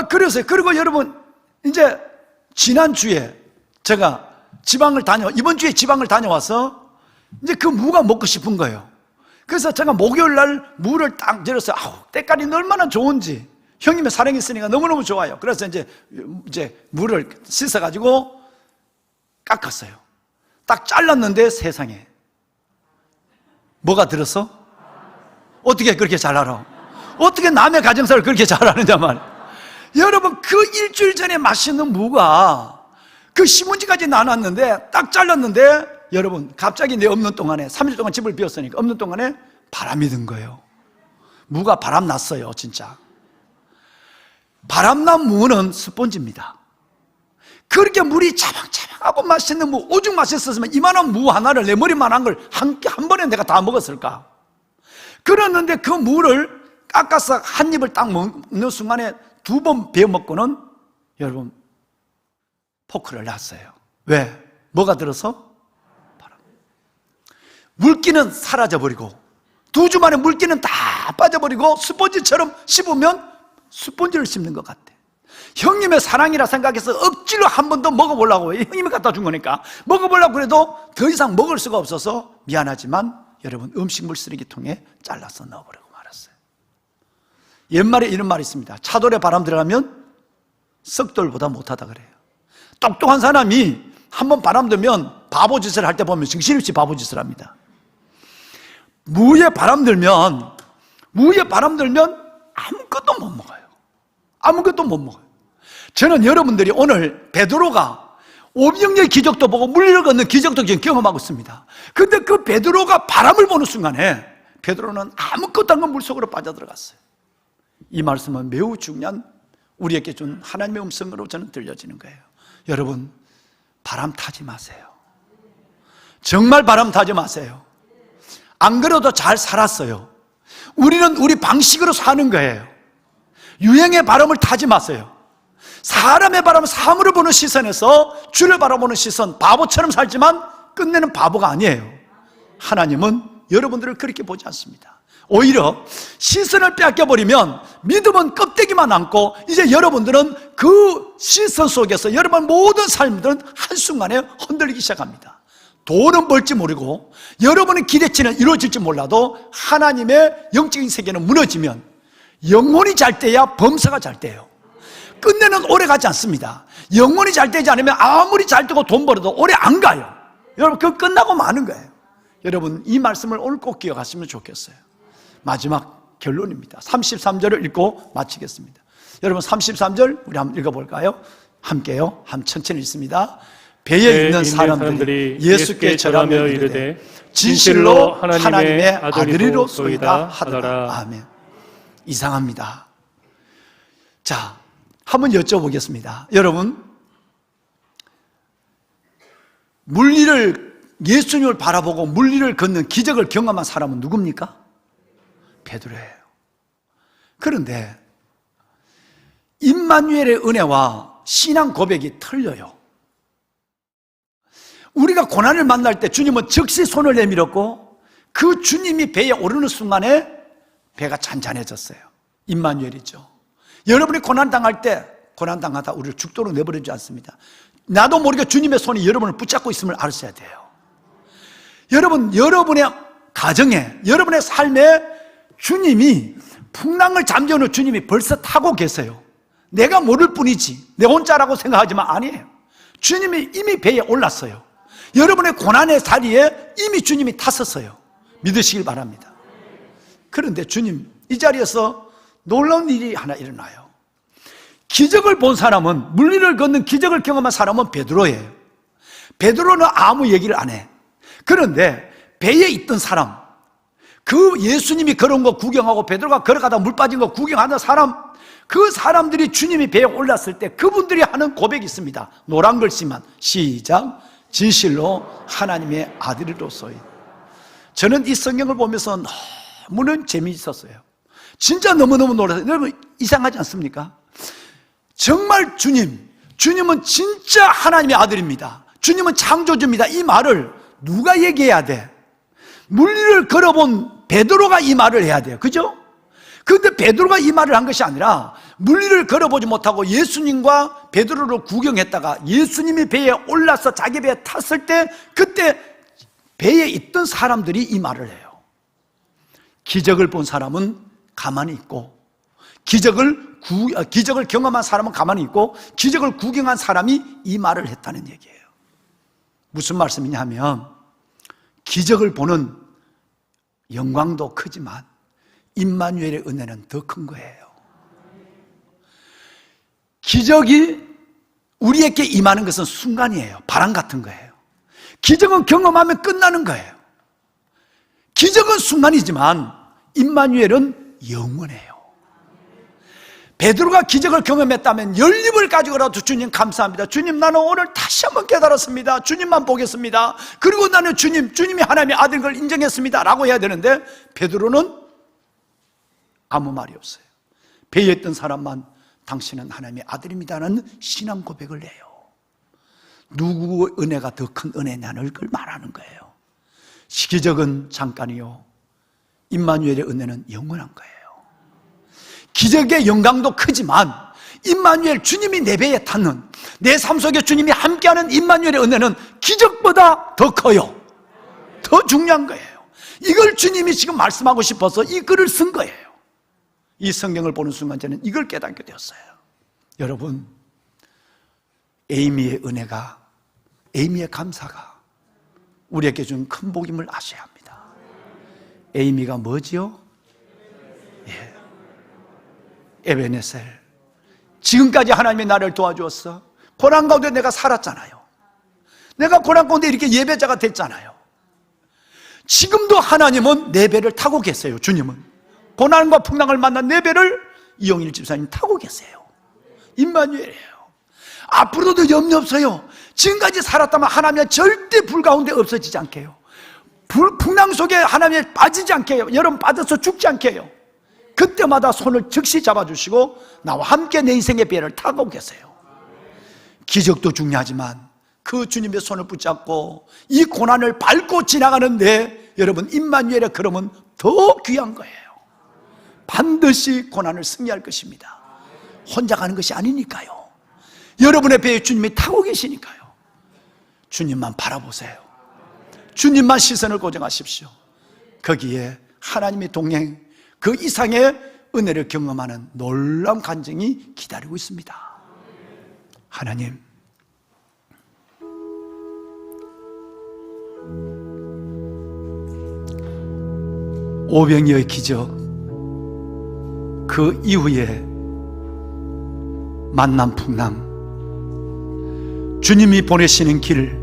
그래서요. 그리고 여러분 이제 지난주에 제가 이번 주에 지방을 다녀와서 이제 그 무가 먹고 싶은 거예요. 그래서 제가 목요일 날 무를 딱 열었어요. 때깔이 얼마나 좋은지. 형님의 사랑이 있으니까 너무너무 좋아요. 그래서 이제 무를 씻어가지고 깎았어요. 딱 잘랐는데 세상에 뭐가 들었어? 어떻게 그렇게 잘 알아? 어떻게 남의 가정사를 그렇게 잘 아느냐 말이야. 여러분 그 일주일 전에 맛있는 무가 그 신문지까지 나눴는데 딱 잘랐는데 여러분 갑자기 내 없는 동안에 3일 동안 집을 비웠으니까 없는 동안에 바람이 든 거예요. 무가 바람 났어요. 진짜 바람난 무는 스펀지입니다. 그렇게 물이 차방차방하고 맛있는 무, 오죽 맛있었으면 이만한 무 하나를 내 머리만한 걸 한 번에 내가 다 먹었을까? 그랬는데 그 무를 깎아서 한 입을 딱 먹는 순간에 2번 베어 먹고는 여러분 포크를 놨어요. 왜? 뭐가 들어서? 바람. 물기는 사라져버리고 2주 만에 물기는 다 빠져버리고 스펀지처럼 씹으면 스펀지를 씹는 것 같아. 형님의 사랑이라 생각해서 억지로 한 번 더 먹어보려고, 형님이 갖다 준 거니까 먹어보려고 그래도 더 이상 먹을 수가 없어서 미안하지만 여러분 음식물 쓰레기통에 잘라서 넣어버리고 말았어요. 옛말에 이런 말이 있습니다. 차돌에 바람 들어가면 썩돌보다 못하다 그래요. 똑똑한 사람이 한번 바람 들면 바보짓을 할 때 보면 정신없이 바보짓을 합니다. 무에 바람 들면 아무것도 못 먹어요. 아무것도 못 먹어요. 저는 여러분들이 오늘 베드로가 오병이의 기적도 보고 물리를 걷는 기적도 지금 경험하고 있습니다. 근데 그 베드로가 바람을 보는 순간에 베드로는 아무것도 안 건 물속으로 빠져들어갔어요. 이 말씀은 매우 중요한 우리에게 준 하나님의 음성으로 저는 들려지는 거예요. 여러분, 바람 타지 마세요. 정말 바람 타지 마세요. 안 그래도 잘 살았어요. 우리는 우리 방식으로 사는 거예요. 유행의 바람을 타지 마세요. 사람의 바람은 사물을 보는 시선에서 주를 바라보는 시선, 바보처럼 살지만 끝내는 바보가 아니에요. 하나님은 여러분들을 그렇게 보지 않습니다. 오히려 시선을 빼앗겨버리면 믿음은 껍데기만 남고 이제 여러분들은 그 시선 속에서 여러분 모든 삶들은 한순간에 흔들리기 시작합니다. 돈은 벌지 모르고 여러분의 기대치는 이루어질지 몰라도 하나님의 영적인 세계는 무너지면 영혼이 잘 때야 범사가 잘 돼요. 끝내는 오래 가지 않습니다. 영혼이 잘 되지 않으면 아무리 잘 되고 돈 벌어도 오래 안 가요. 여러분, 그거 끝나고 마는 거예요. 여러분, 이 말씀을 오늘 꼭 기억하시면 좋겠어요. 마지막 결론입니다. 33절을 읽고 마치겠습니다. 여러분, 33절 우리 한번 읽어볼까요? 함께요. 한번 천천히 읽습니다. 배에 있는 사람들이 예수께 절하며 이르되 진실로 하나님의 아들이로소이다 하더라. 아멘. 이상합니다. 자, 한번 여쭤보겠습니다. 여러분, 예수님을 바라보고 물리를 걷는 기적을 경험한 사람은 누굽니까? 베드로예요. 그런데 임마누엘의 은혜와 신앙 고백이 틀려요. 우리가 고난을 만날 때 주님은 즉시 손을 내밀었고 그 주님이 배에 오르는 순간에 배가 잔잔해졌어요. 임마누엘이죠. 여러분이 고난당할 때 고난당하다 우리를 죽도록 내버리지 않습니다. 나도 모르게 주님의 손이 여러분을 붙잡고 있음을 아셔야 돼요. 여러분, 여러분의 가정에, 여러분의 삶에 주님이, 풍랑을 잠재우는 주님이 벌써 타고 계세요. 내가 모를 뿐이지 내 혼자라고 생각하지만 아니에요. 주님이 이미 배에 올랐어요. 여러분의 고난의 자리에 이미 주님이 탔었어요. 믿으시길 바랍니다. 그런데 주님, 이 자리에서 놀라운 일이 하나 일어나요. 기적을 본 사람은, 물리를 걷는 기적을 경험한 사람은 베드로예요. 베드로는 아무 얘기를 안 해. 그런데 배에 있던 사람, 그 예수님이 걸어온 거 구경하고 베드로가 걸어가다 물 빠진 거 구경하는 사람, 그 사람들이 주님이 배에 올랐을 때 그분들이 하는 고백이 있습니다. 노란 글씨만 시작. 진실로 하나님의 아들이로소이. 저는 이 성경을 보면서 너무는 재미있었어요. 진짜 너무너무 놀랐어요. 여러분, 이상하지 않습니까? 정말 주님은 진짜 하나님의 아들입니다. 주님은 창조주입니다. 이 말을 누가 얘기해야 돼? 물리를 걸어본 베드로가 이 말을 해야 돼요. 그죠? 그런데 베드로가 이 말을 한 것이 아니라 물리를 걸어보지 못하고 예수님과 베드로를 구경했다가 예수님이 배에 올라서 자기 배에 탔을 때 그때 배에 있던 사람들이 이 말을 해요. 기적을 본 사람은 가만히 있고 기적을 경험한 사람은 가만히 있고 기적을 구경한 사람이 이 말을 했다는 얘기예요. 무슨 말씀이냐 하면 기적을 보는 영광도 크지만 임마누엘의 은혜는 더 큰 거예요. 기적이 우리에게 임하는 것은 순간이에요. 바람 같은 거예요. 기적은 경험하면 끝나는 거예요. 기적은 순간이지만 임마누엘은 영원해요. 베드로가 기적을 경험했다면 연립을 가지고라도 주님 감사합니다. 주님, 나는 오늘 다시 한번 깨달았습니다. 주님만 보겠습니다. 그리고 나는 주님이 하나님의 아들인 걸 인정했습니다 라고 해야 되는데 베드로는 아무 말이 없어요. 배에 있던 사람만 당신은 하나님의 아들입니다는 신앙 고백을 해요. 누구의 은혜가 더 큰 은혜냐는 걸 말하는 거예요. 기적은 잠깐이요, 임마누엘의 은혜는 영원한 거예요. 기적의 영광도 크지만 임마누엘, 주님이 내 배에 탔는, 내 삶 속에 주님이 함께하는 임마누엘의 은혜는 기적보다 더 커요. 더 중요한 거예요. 이걸 주님이 지금 말씀하고 싶어서 이 글을 쓴 거예요. 이 성경을 보는 순간 저는 이걸 깨닫게 되었어요. 여러분, 에이미의 은혜가, 에이미의 감사가 우리에게 준 큰 복임을 아셔야 합니다. 에이미가 뭐지요? 에베네셀. 지금까지 하나님이 나를 도와주었어. 고난 가운데 내가 살았잖아요. 내가 고난 가운데 이렇게 예배자가 됐잖아요. 지금도 하나님은 내 배를 타고 계세요. 주님은 고난과 풍랑을 만난 내 배를 이영일 집사님 타고 계세요. 임마누엘이에요. 앞으로도 염려 없어요. 지금까지 살았다면 하나님은 절대 불 가운데 없어지지 않게 해요. 풍랑 속에 하나님이 빠지지 않게 해요. 여러분 빠져서 죽지 않게 해요. 그때마다 손을 즉시 잡아주시고 나와 함께 내 인생의 배를 타고 계세요. 기적도 중요하지만 그 주님의 손을 붙잡고 이 고난을 밟고 지나가는데 여러분 임마누엘의 걸음은 더 귀한 거예요. 반드시 고난을 승리할 것입니다. 혼자 가는 것이 아니니까요. 여러분의 배에 주님이 타고 계시니까요. 주님만 바라보세요. 주님만 시선을 고정하십시오. 거기에 하나님의 동행, 그 이상의 은혜를 경험하는 놀라운 간증이 기다리고 있습니다. 하나님, 오병이어의 기적, 그 이후에 만남 풍랑, 주님이 보내시는 길,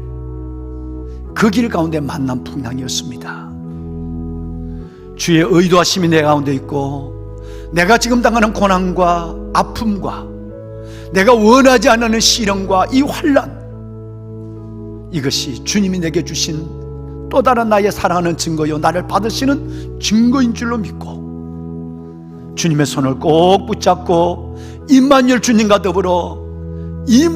그 길 가운데 만남 풍랑이었습니다. 주의 의도하심이 내 가운데 있고 내가 지금 당하는 고난과 아픔과 내가 원하지 않는 시련과 이 환난, 이것이 주님이 내게 주신 또 다른 나의 사랑하는 증거요 나를 받으시는 증거인 줄로 믿고 주님의 손을 꼭 붙잡고 임마누엘 주님과 더불어 이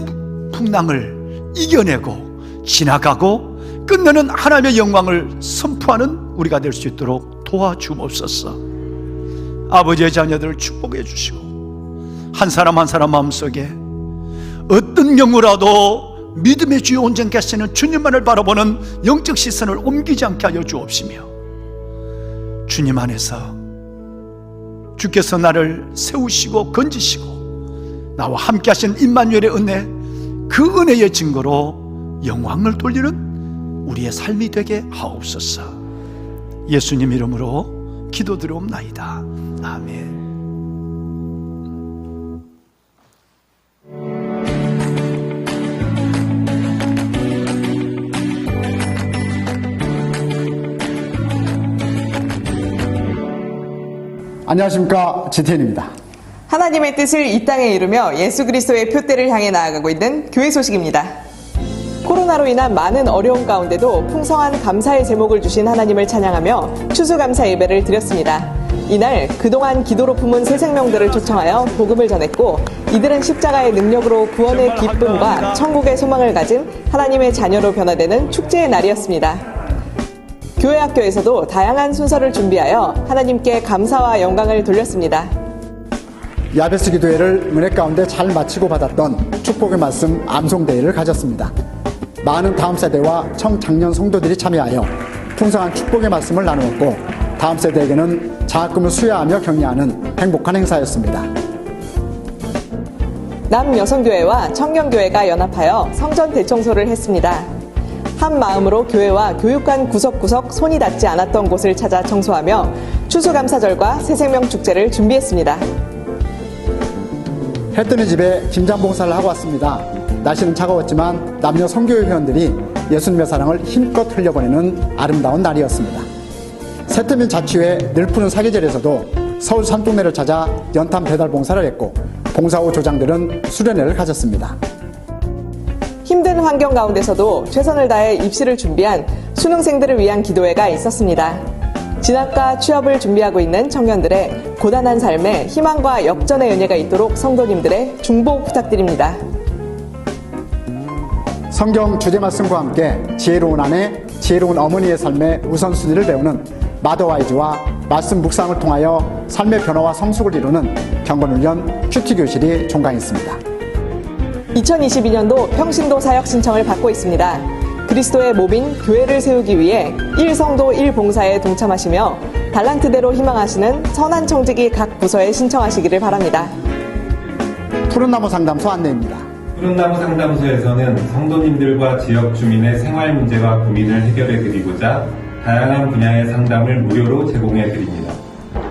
풍랑을 이겨내고 지나가고 끝내는 하나님의 영광을 선포하는 우리가 될 수 있도록 도와주옵소서. 아버지의 자녀들을 축복해 주시고 한 사람 한 사람 마음속에 어떤 경우라도 믿음의 주여 온전케 하시는 주님만을 바라보는 영적 시선을 옮기지 않게 하여 주옵시며 주님 안에서 주께서 나를 세우시고 건지시고 나와 함께 하신 임마누엘의 은혜, 그 은혜의 증거로 영광을 돌리는 우리의 삶이 되게 하옵소서. 예수님 이름으로 기도드리옵나이다. 아멘. 안녕하십니까, 지태인입니다. 하나님의 뜻을 이 땅에 이루며 예수 그리스도의 표대를 향해 나아가고 있는 교회 소식입니다. 코로나로 인한 많은 어려움 가운데도 풍성한 감사의 제목을 주신 하나님을 찬양하며 추수감사 예배를 드렸습니다. 이날 그동안 기도로 품은 새 생명들을 초청하여 복음을 전했고, 이들은 십자가의 능력으로 구원의 기쁨과 천국의 소망을 가진 하나님의 자녀로 변화되는 축제의 날이었습니다. 교회 학교에서도 다양한 순서를 준비하여 하나님께 감사와 영광을 돌렸습니다. 야베스 기도회를 은혜 가운데 잘 마치고 받았던 축복의 말씀 암송대회를 가졌습니다. 많은 다음 세대와 청장년 성도들이 참여하여 풍성한 축복의 말씀을 나누었고, 다음 세대에게는 장학금을 수여하며 격려하는 행복한 행사였습니다. 남여성교회와 청년교회가 연합하여 성전 대청소를 했습니다. 한 마음으로 교회와 교육관 구석구석 손이 닿지 않았던 곳을 찾아 청소하며 추수감사절과 새생명 축제를 준비했습니다. 해 뜨는 집에 김장봉사를 하고 왔습니다. 날씨는 차가웠지만 남녀 성교회 회원들이 예수님의 사랑을 힘껏 흘려보내는 아름다운 날이었습니다. 새태민 자치회 늘 푸는 사계절에서도 서울 산동네를 찾아 연탄 배달 봉사를 했고, 봉사 후 조장들은 수련회를 가졌습니다. 힘든 환경 가운데서도 최선을 다해 입시를 준비한 수능생들을 위한 기도회가 있었습니다. 진학과 취업을 준비하고 있는 청년들의 고단한 삶에 희망과 역전의 은혜가 있도록 성도님들의 중보 부탁드립니다. 성경 주제 말씀과 함께 지혜로운 아내, 지혜로운 어머니의 삶의 우선순위를 배우는 마더와이즈와 말씀 묵상을 통하여 삶의 변화와 성숙을 이루는 경건훈련 큐티교실이 종강했습니다. 2022년도 평신도 사역 신청을 받고 있습니다. 그리스도의 몸인 교회를 세우기 위해 1성도 1봉사에 동참하시며 달란트대로 희망하시는 선한 청지기 각 부서에 신청하시기를 바랍니다. 푸른나무 상담소 안내입니다. 푸른나무 상담소에서는 성도님들과 지역 주민의 생활 문제와 고민을 해결해 드리고자 다양한 분야의 상담을 무료로 제공해 드립니다.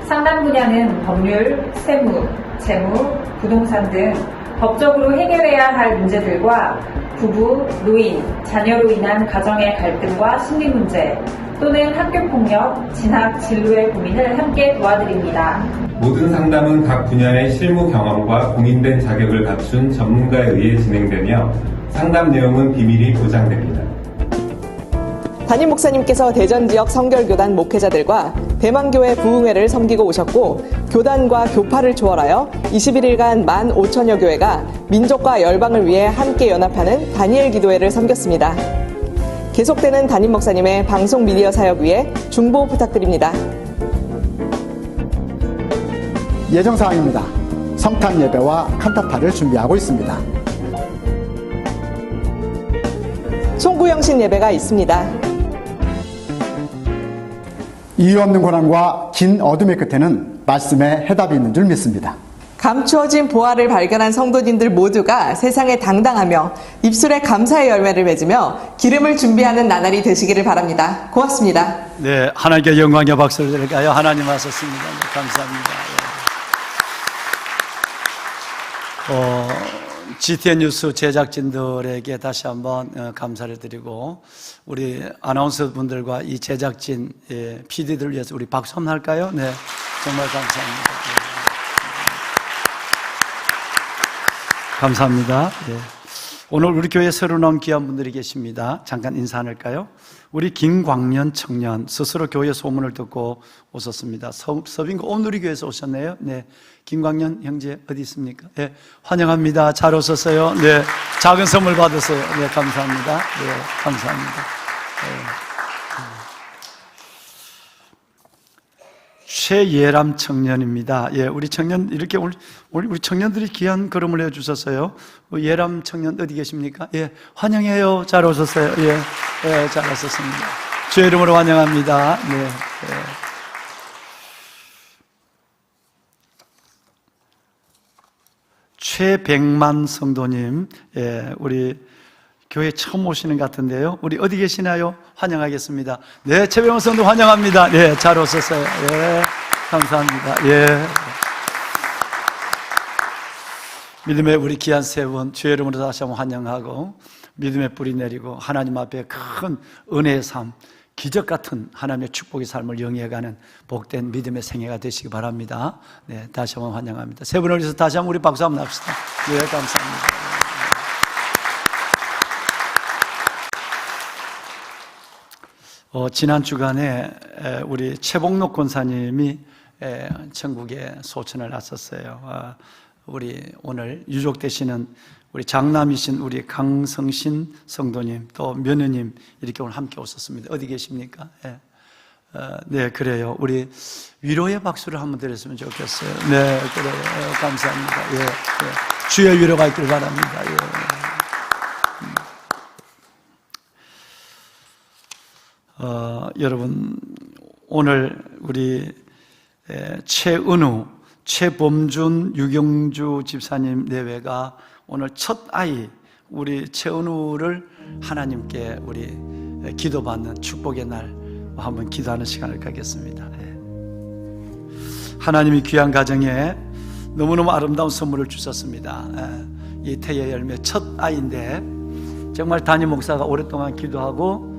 상담 분야는 법률, 세무, 재무, 부동산 등 법적으로 해결해야 할 문제들과 부부, 노인, 자녀로 인한 가정의 갈등과 심리 문제 또는 학교폭력, 진학, 진로의 고민을 함께 도와드립니다. 모든 상담은 각 분야의 실무 경험과 공인된 자격을 갖춘 전문가에 의해 진행되며 상담 내용은 비밀이 보장됩니다. 담임 목사님께서 대전 지역 성결교단 목회자들과 대만교회 부흥회를 섬기고 오셨고 교단과 교파를 초월하여 21일간 15,000여 교회가 민족과 열방을 위해 함께 연합하는 다니엘 기도회를 섬겼습니다. 계속되는 담임 목사님의 방송 미디어 사역 위에 중보 부탁드립니다. 예정사항입니다. 성탄 예배와 칸타타를 준비하고 있습니다. 송구영신 예배가 있습니다. 이유 없는 고난과 긴 어둠의 끝에는 말씀의 해답이 있는 줄 믿습니다. 감추어진 보화를 발견한 성도님들 모두가 세상에 당당하며 입술에 감사의 열매를 맺으며 기름을 준비하는 나날이 되시기를 바랍니다. 고맙습니다. 네, 하나님께 영광과 박수를 드릴까요? 하나님 하셨습니다. 네, 감사합니다. GTN 뉴스 제작진들에게 다시 한번 감사를 드리고 우리 아나운서 분들과 이 제작진 PD들 위해서 우리 박수 한번 할까요? 네, 정말 감사합니다. 감사합니다. 네. 오늘 우리 교회에 새로 나온 귀한 분들이 계십니다. 잠깐 인사 나눌까요? 우리 김광년 청년 스스로 교회 소문을 듣고 오셨습니다. 서빙고 오늘 우리 교회에서 오셨네요. 네, 김광년 형제 어디 있습니까? 네, 환영합니다. 잘 오셨어요. 네, 작은 선물 받으세요. 네, 감사합니다. 네, 감사합니다. 네. 최예람 청년입니다. 예, 우리 청년 이렇게 오늘 우리 청년들이 귀한 걸음을 해 주셨어요. 예람 청년 어디 계십니까? 예, 환영해요. 잘 오셨어요. 예, 예, 잘 오셨습니다. 주의 이름으로 환영합니다. 네. 예. 최백만 성도님, 예, 우리 교회 처음 오시는 것 같은데요. 우리 어디 계시나요? 환영하겠습니다. 네, 최백만 성도 환영합니다. 네, 잘 오셨어요. 예, 감사합니다. 예. 믿음의 우리 귀한 세 분, 주의 이름으로 다시 한번 환영하고 믿음의 뿌리 내리고 하나님 앞에 큰 은혜의 삶, 기적 같은 하나님의 축복의 삶을 영위해가는 복된 믿음의 생애가 되시기 바랍니다. 네, 다시 한번 환영합니다. 세 분을 위해서 다시 한번 우리 박수 한번 합시다. 네, 감사합니다. 지난 주간에 우리 최복록 권사님이 천국에 소천을 났었어요. 우리 오늘 유족 되시는 우리 장남이신 우리 강성신 성도님 또 며느님 이렇게 오늘 함께 오셨습니다. 어디 계십니까? 네, 그래요. 우리 위로의 박수를 한번 드렸으면 좋겠어요. 네, 그래요. 감사합니다. 예, 예. 주의 위로가 있길 바랍니다. 예. 여러분 오늘 우리 최은우, 최범준, 유경주 집사님 내외가 오늘 첫 아이 우리 최은우를 하나님께 우리 기도받는 축복의 날 한번 기도하는 시간을 갖겠습니다. 하나님이 귀한 가정에 너무너무 아름다운 선물을 주셨습니다. 이 태의 열매 첫 아이인데 정말 담임 목사가 오랫동안 기도하고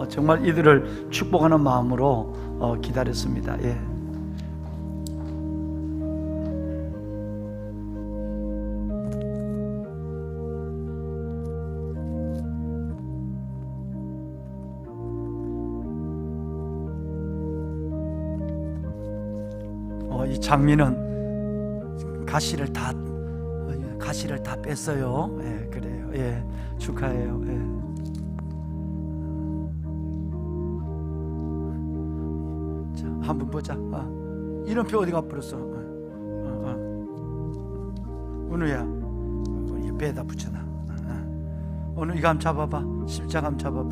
정말 이들을 축복하는 마음으로 기다렸습니다. 예. 이 장미는 가시를 다 뺐어요. 예, 그래요. 예, 축하해요. 예. 한번 보자. 이름표 어디 가버렸어? 은우야, 이 배에다 붙여놔. 은우 이거 한번 잡아봐. 십자가 한번 잡아봐.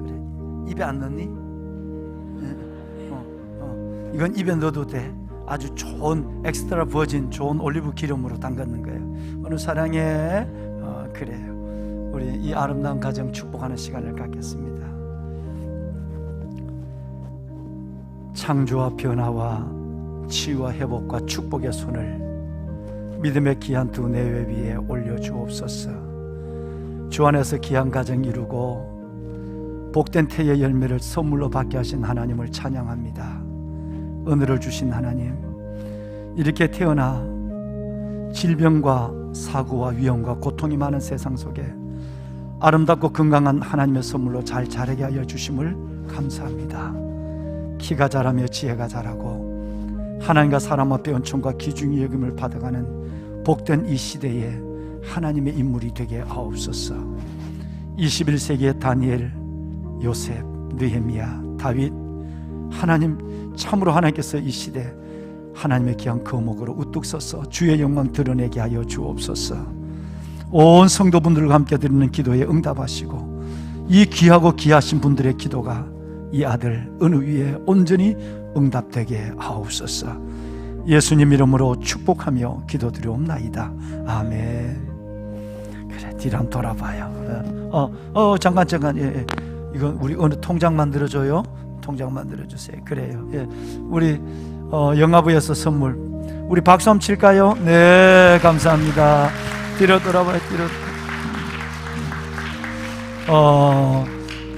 그래. 입에 안 넣니? 이건 입에 넣어도 돼. 아주 좋은 엑스트라 버진 좋은 올리브 기름으로 담갔는 거예요. 은우 사랑해. 그래요. 우리 이 아름다운 가정 축복하는 시간을 갖겠습니다. 창조와 변화와 치유와 회복과 축복의 손을 믿음의 귀한 두 내외 위에 올려주옵소서. 주 안에서 귀한 가정 이루고 복된 태의 열매를 선물로 받게 하신 하나님을 찬양합니다. 은혜를 주신 하나님, 이렇게 태어나 질병과 사고와 위험과 고통이 많은 세상 속에 아름답고 건강한 하나님의 선물로 잘 자라게 하여 주심을 감사합니다. 키가 자라며 지혜가 자라고 하나님과 사람 앞에 은총과 귀중히 여김을 받아가는 복된 이 시대에 하나님의 인물이 되게 하옵소서. 21세기의 다니엘, 요셉, 느헤미야, 다윗, 하나님 참으로 하나님께서 이 시대 하나님의 귀한 거목으로 우뚝 서서 주의 영광 드러내게 하여 주옵소서. 온 성도분들과 함께 드리는 기도에 응답하시고 이 귀하고 귀하신 분들의 기도가 이 아들 은우 위에 온전히 응답되게 하옵소서. 예수님 이름으로 축복하며 기도드리옵나이다. 아멘. 그래, 뒤로 한번 돌아봐요. 잠깐. 예. 이건 우리 어느 통장 만들어줘요? 통장 만들어주세요. 그래요. 예. 우리 영화부에서 선물, 우리 박수 한번 칠까요? 네, 감사합니다. 뒤로 돌아봐요. 뒤로.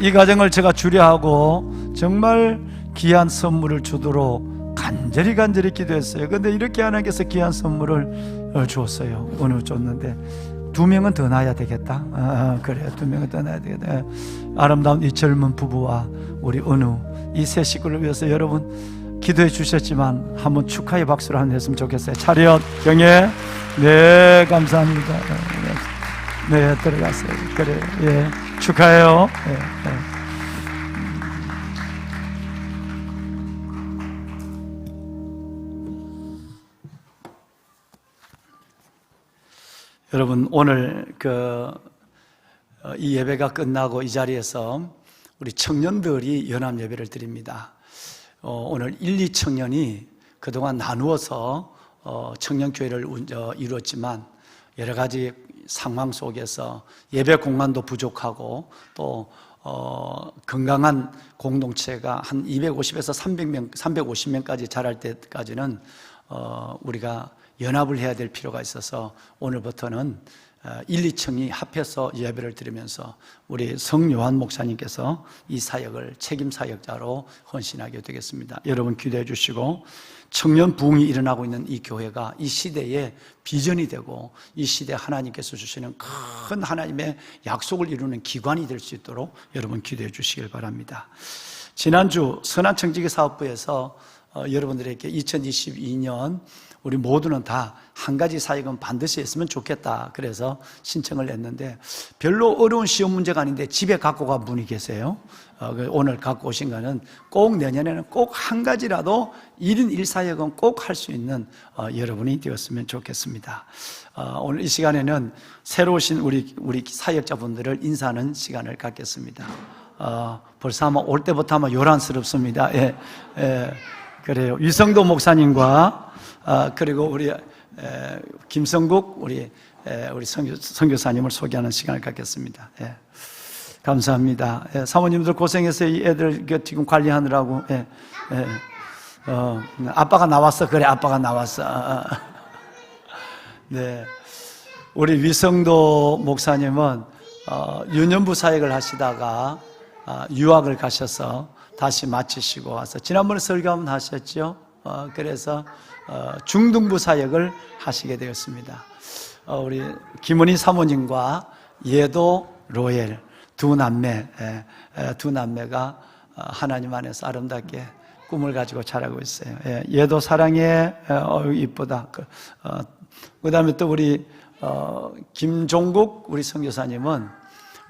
이 가정을 제가 주례하고 정말 귀한 선물을 주도록 간절히 기도했어요. 근데 이렇게 하나님께서 귀한 선물을 주었어요. 어느 줬는데 2명은 더 낳아야 되겠다. 그래, 2명은 더 낳아야 되겠다. 아름다운 이 젊은 부부와 우리 은우, 이 세 식구를 위해서 여러분 기도해 주셨지만 한번 축하의 박수를 한번 했으면 좋겠어요. 차렷 경례. 네, 감사합니다. 네, 들어갔어요. 그래, 예, 축하해요. 예, 예. 여러분, 오늘 이 예배가 끝나고 이 자리에서 우리 청년들이 연합 예배를 드립니다. 오늘 1, 2청년이 그동안 나누어서 청년교회를 이루었지만 여러 가지 상황 속에서 예배 공간도 부족하고 또 건강한 공동체가 한 250에서 300명, 350명까지 자랄 때까지는 우리가 연합을 해야 될 필요가 있어서 오늘부터는 1, 2층이 합해서 예배를 드리면서 우리 성요한 목사님께서 이 사역을 책임 사역자로 헌신하게 되겠습니다. 여러분 기도해 주시고 청년 부흥이 일어나고 있는 이 교회가 이 시대의 비전이 되고 이 시대에 하나님께서 주시는 큰 하나님의 약속을 이루는 기관이 될 수 있도록 여러분 기도해 주시길 바랍니다. 지난주 선한청지기사업부에서 여러분들에게 2022년 우리 모두는 다 한 가지 사역은 반드시 했으면 좋겠다. 그래서 신청을 했는데 별로 어려운 시험 문제가 아닌데 집에 갖고 간 분이 계세요. 오늘 갖고 오신 거는 꼭 내년에는 꼭 한 가지라도 1인 1사역은 꼭 할 수 있는 여러분이 되었으면 좋겠습니다. 오늘 이 시간에는 새로 오신 우리 사역자분들을 인사하는 시간을 갖겠습니다. 벌써 아마 올 때부터 아마 요란스럽습니다. 예, 그래요. 위성도 목사님과 그리고 우리 김성국 우리 선교사님을 소개하는 시간을 갖겠습니다. 예. 감사합니다. 예, 사모님들 고생해서 이 애들 지금 관리하느라고. 예, 예. 아빠가 나왔어. 그래, 아빠가 나왔어. 네, 우리 위성도 목사님은 유년부 사역을 하시다가 유학을 가셔서 다시 마치시고 와서 지난번에 설교 한번 하셨죠. 그래서 중등부 사역을 하시게 되었습니다. 우리 김은희 사모님과 예도 로엘 두 남매가 하나님 안에서 아름답게 꿈을 가지고 자라고 있어요. 예도 사랑해. 이쁘다. 그 다음에 또 우리 김종국 우리 선교사님은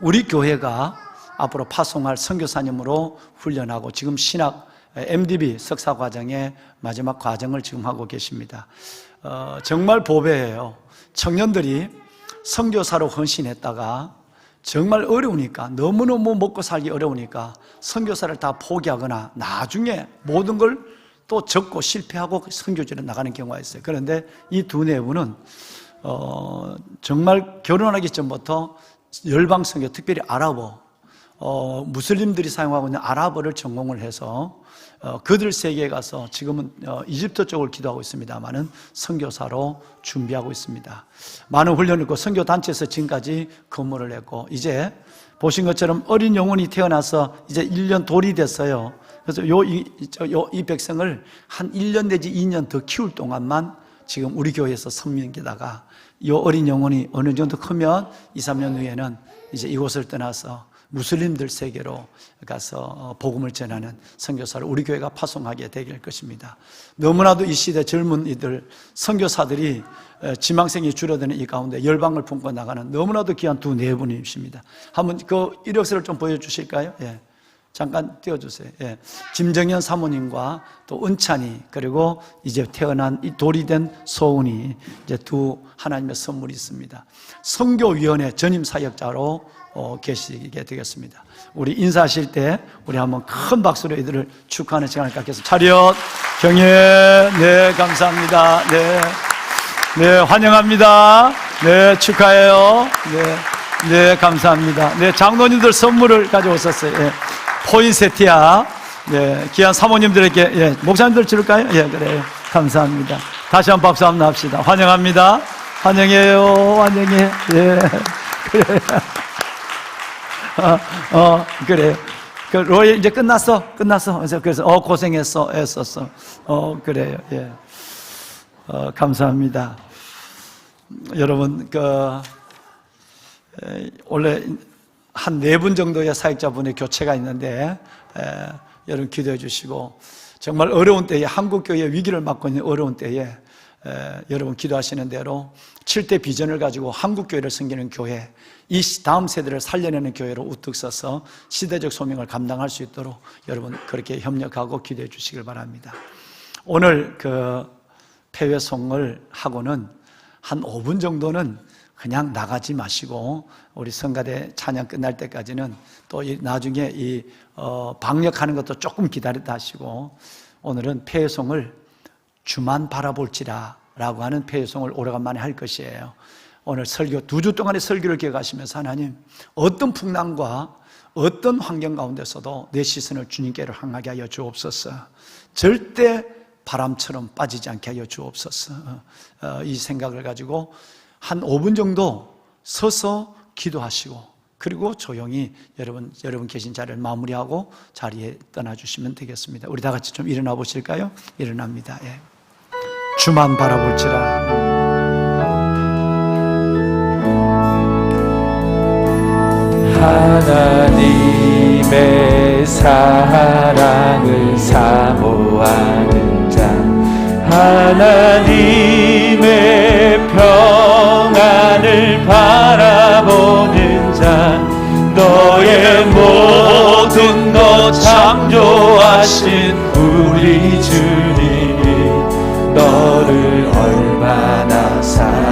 우리 교회가 앞으로 파송할 선교사님으로 훈련하고 지금 신학 MDB 석사 과정의 마지막 과정을 지금 하고 계십니다. 정말 보배예요. 청년들이 선교사로 헌신했다가 정말 어려우니까, 너무너무 먹고 살기 어려우니까 선교사를 다 포기하거나 나중에 모든 걸 또 적고 실패하고 선교지로 나가는 경우가 있어요. 그런데 이 두 내부는 정말 결혼하기 전부터 열방선교, 특별히 아랍어 무슬림들이 사용하고 있는 아랍어를 전공을 해서 그들 세계에 가서 지금은 이집트 쪽을 기도하고 있습니다만은 선교사로 준비하고 있습니다. 많은 훈련을 했고 선교 단체에서 지금까지 근무를 했고 이제 보신 것처럼 어린 영혼이 태어나서 이제 1년 돌이 됐어요. 그래서 이 백성을 한 1년 내지 2년 더 키울 동안만 지금 우리 교회에서 섬기다가 이 어린 영혼이 어느 정도 크면 2, 3년 후에는 이제 이곳을 떠나서 무슬림들 세계로 가서 복음을 전하는 선교사를 우리 교회가 파송하게 되길 것입니다. 너무나도 이 시대 젊은 이들 선교사들이 지망생이 줄어드는 이 가운데 열방을 품고 나가는 너무나도 귀한 두 네 분이십니다. 한번 그 이력서를 좀 보여주실까요? 예. 잠깐 띄워주세요. 예. 김정현 사모님과 또 은찬이 그리고 이제 태어난 이 돌이 된 소은이 이제 두 하나님의 선물이 있습니다. 선교위원회 전임 사역자로 계시게 되겠습니다. 우리 인사하실 때 우리 한번 큰 박수로 이들을 축하하는 시간을 갖겠습니다. 차렷 경례. 네, 감사합니다. 네, 네, 환영합니다. 네, 축하해요. 네, 네, 감사합니다. 네, 장로님들 선물을 가져오셨어요. 예. 포인세티아. 네, 귀한 사모님들에게, 예, 목사님들 줄까요? 예, 그래요. 감사합니다. 다시 한번 박수 한번 합시다. 환영합니다. 환영해요. 환영해. 예, 그래요. 그래요. 그 로이 이제 끝났어. 그래서 고생했어. 애썼어. 그래요. 예. 감사합니다. 여러분 원래 한 4분 정도의 사역자분의 교체가 있는데 여러분 기도해 주시고 정말 어려운 때에 한국교회 위기를 맞고 있는 어려운 때에 여러분 기도하시는 대로 7대 비전을 가지고 한국교회를 섬기는 교회, 이 다음 세대를 살려내는 교회로 우뚝 서서 시대적 소명을 감당할 수 있도록 여러분 그렇게 협력하고 기도해 주시길 바랍니다. 오늘 폐회송을 하고는 한 5분 정도는 그냥 나가지 마시고 우리 성가대 찬양 끝날 때까지는 또 나중에 방역하는 것도 조금 기다렸다 하시고 오늘은 폐회송을 주만 바라볼지라 라고 하는 폐회송을 오래간만에 할 것이에요. 오늘 설교 2주 동안의 설교를 기억하시면서 하나님 어떤 풍랑과 어떤 환경 가운데서도 내 시선을 주님께로 향하게 하여 주옵소서. 절대 바람처럼 빠지지 않게 하여 주옵소서. 이 생각을 가지고 한 5분 정도 서서 기도하시고 그리고 조용히 여러분 계신 자리를 마무리하고 자리에 떠나주시면 되겠습니다. 우리 다 같이 좀 일어나 보실까요? 일어납니다. 예. 주만 바라볼지라. 하나님의 사랑을 사모하는 자, 하나님의 평안을 바라보는 자, 너의 모든 것 창조하신 우리 주님이 너를 얼마나 사랑하시는지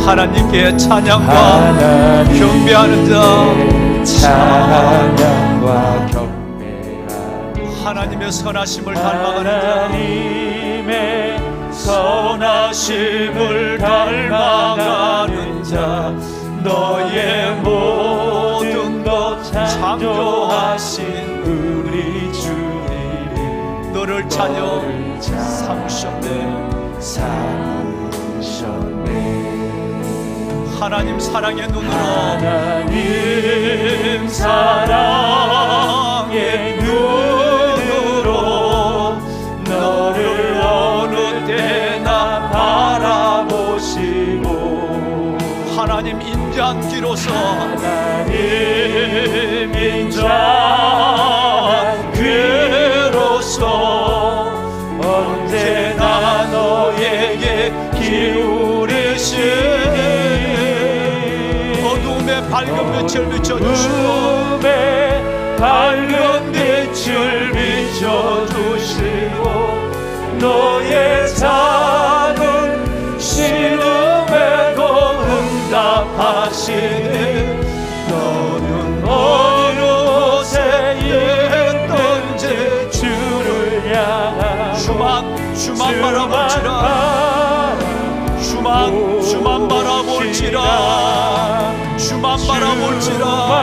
하나님께 찬양과 경배하는 자, 찬양과 경배하는 하나님의 선하심을 닮아가는 자, 하나님의 선하심을 닮아가는 자, 너의 모든 것 창조하신 우리 주님이 너를 찾여 삼으셨네. 하나님 사랑의 눈으로 하나님 사랑의 눈으로 너를 어느 때나 바라보시고 하나님 인자한 귀로서 하나님 인자한 귀로서 언제나 너에게 기울이시니 어둠의 밝은 빛을 비춰주시고 어둠의 밝은 빛을 비춰주시고 너의 작은 신음에도 응답하시는 너는 어느 곳에 있든지 주를 향한 주만 바라볼지라 주만 바라볼지라 주만 주만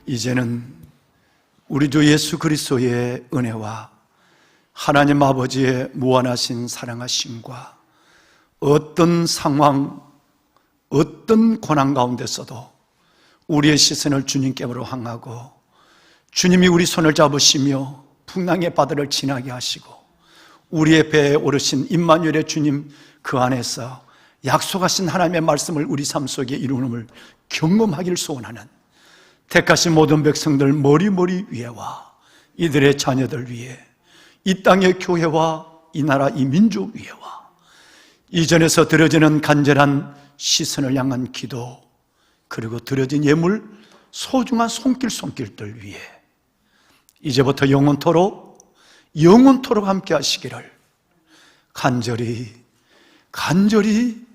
이제는 우리 주 예수 그리스도의 은혜와 하나님 아버지의 무한하신 사랑하심과 어떤 상황, 어떤 고난 가운데서도 우리의 시선을 주님께로 향하고 주님이 우리 손을 잡으시며 풍랑의 바다를 지나게 하시고 우리의 배에 오르신 임마누엘의 주님 그 안에서 약속하신 하나님의 말씀을 우리 삶 속에 이루음을 경험하기를 소원하는 택하신 모든 백성들 머리 위에와 이들의 자녀들 위에 이 땅의 교회와 이 나라 이 민족 위에와 이전에서 드려지는 간절한 시선을 향한 기도 그리고 드려진 예물 소중한 손길들 위에 이제부터 영원토록 함께 하시기를 간절히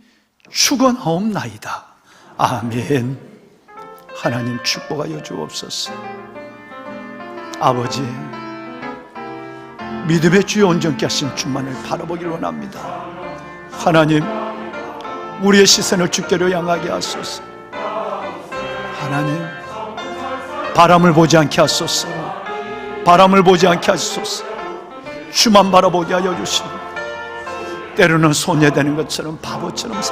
축원하옵나이다. 아멘. 하나님 축복하여 주옵소서. 아버지, 믿음의 주여 온전케 하신 주만을 바라보기를 원합니다. 하나님, 우리의 시선을 주께로 향하게 하소서. 하나님, 바람을 보지 않게 하소서. 바람을 보지 않게 하소서. 주만 바라보게 하여 주시고 때로는 소녀되는 것처럼 바보처럼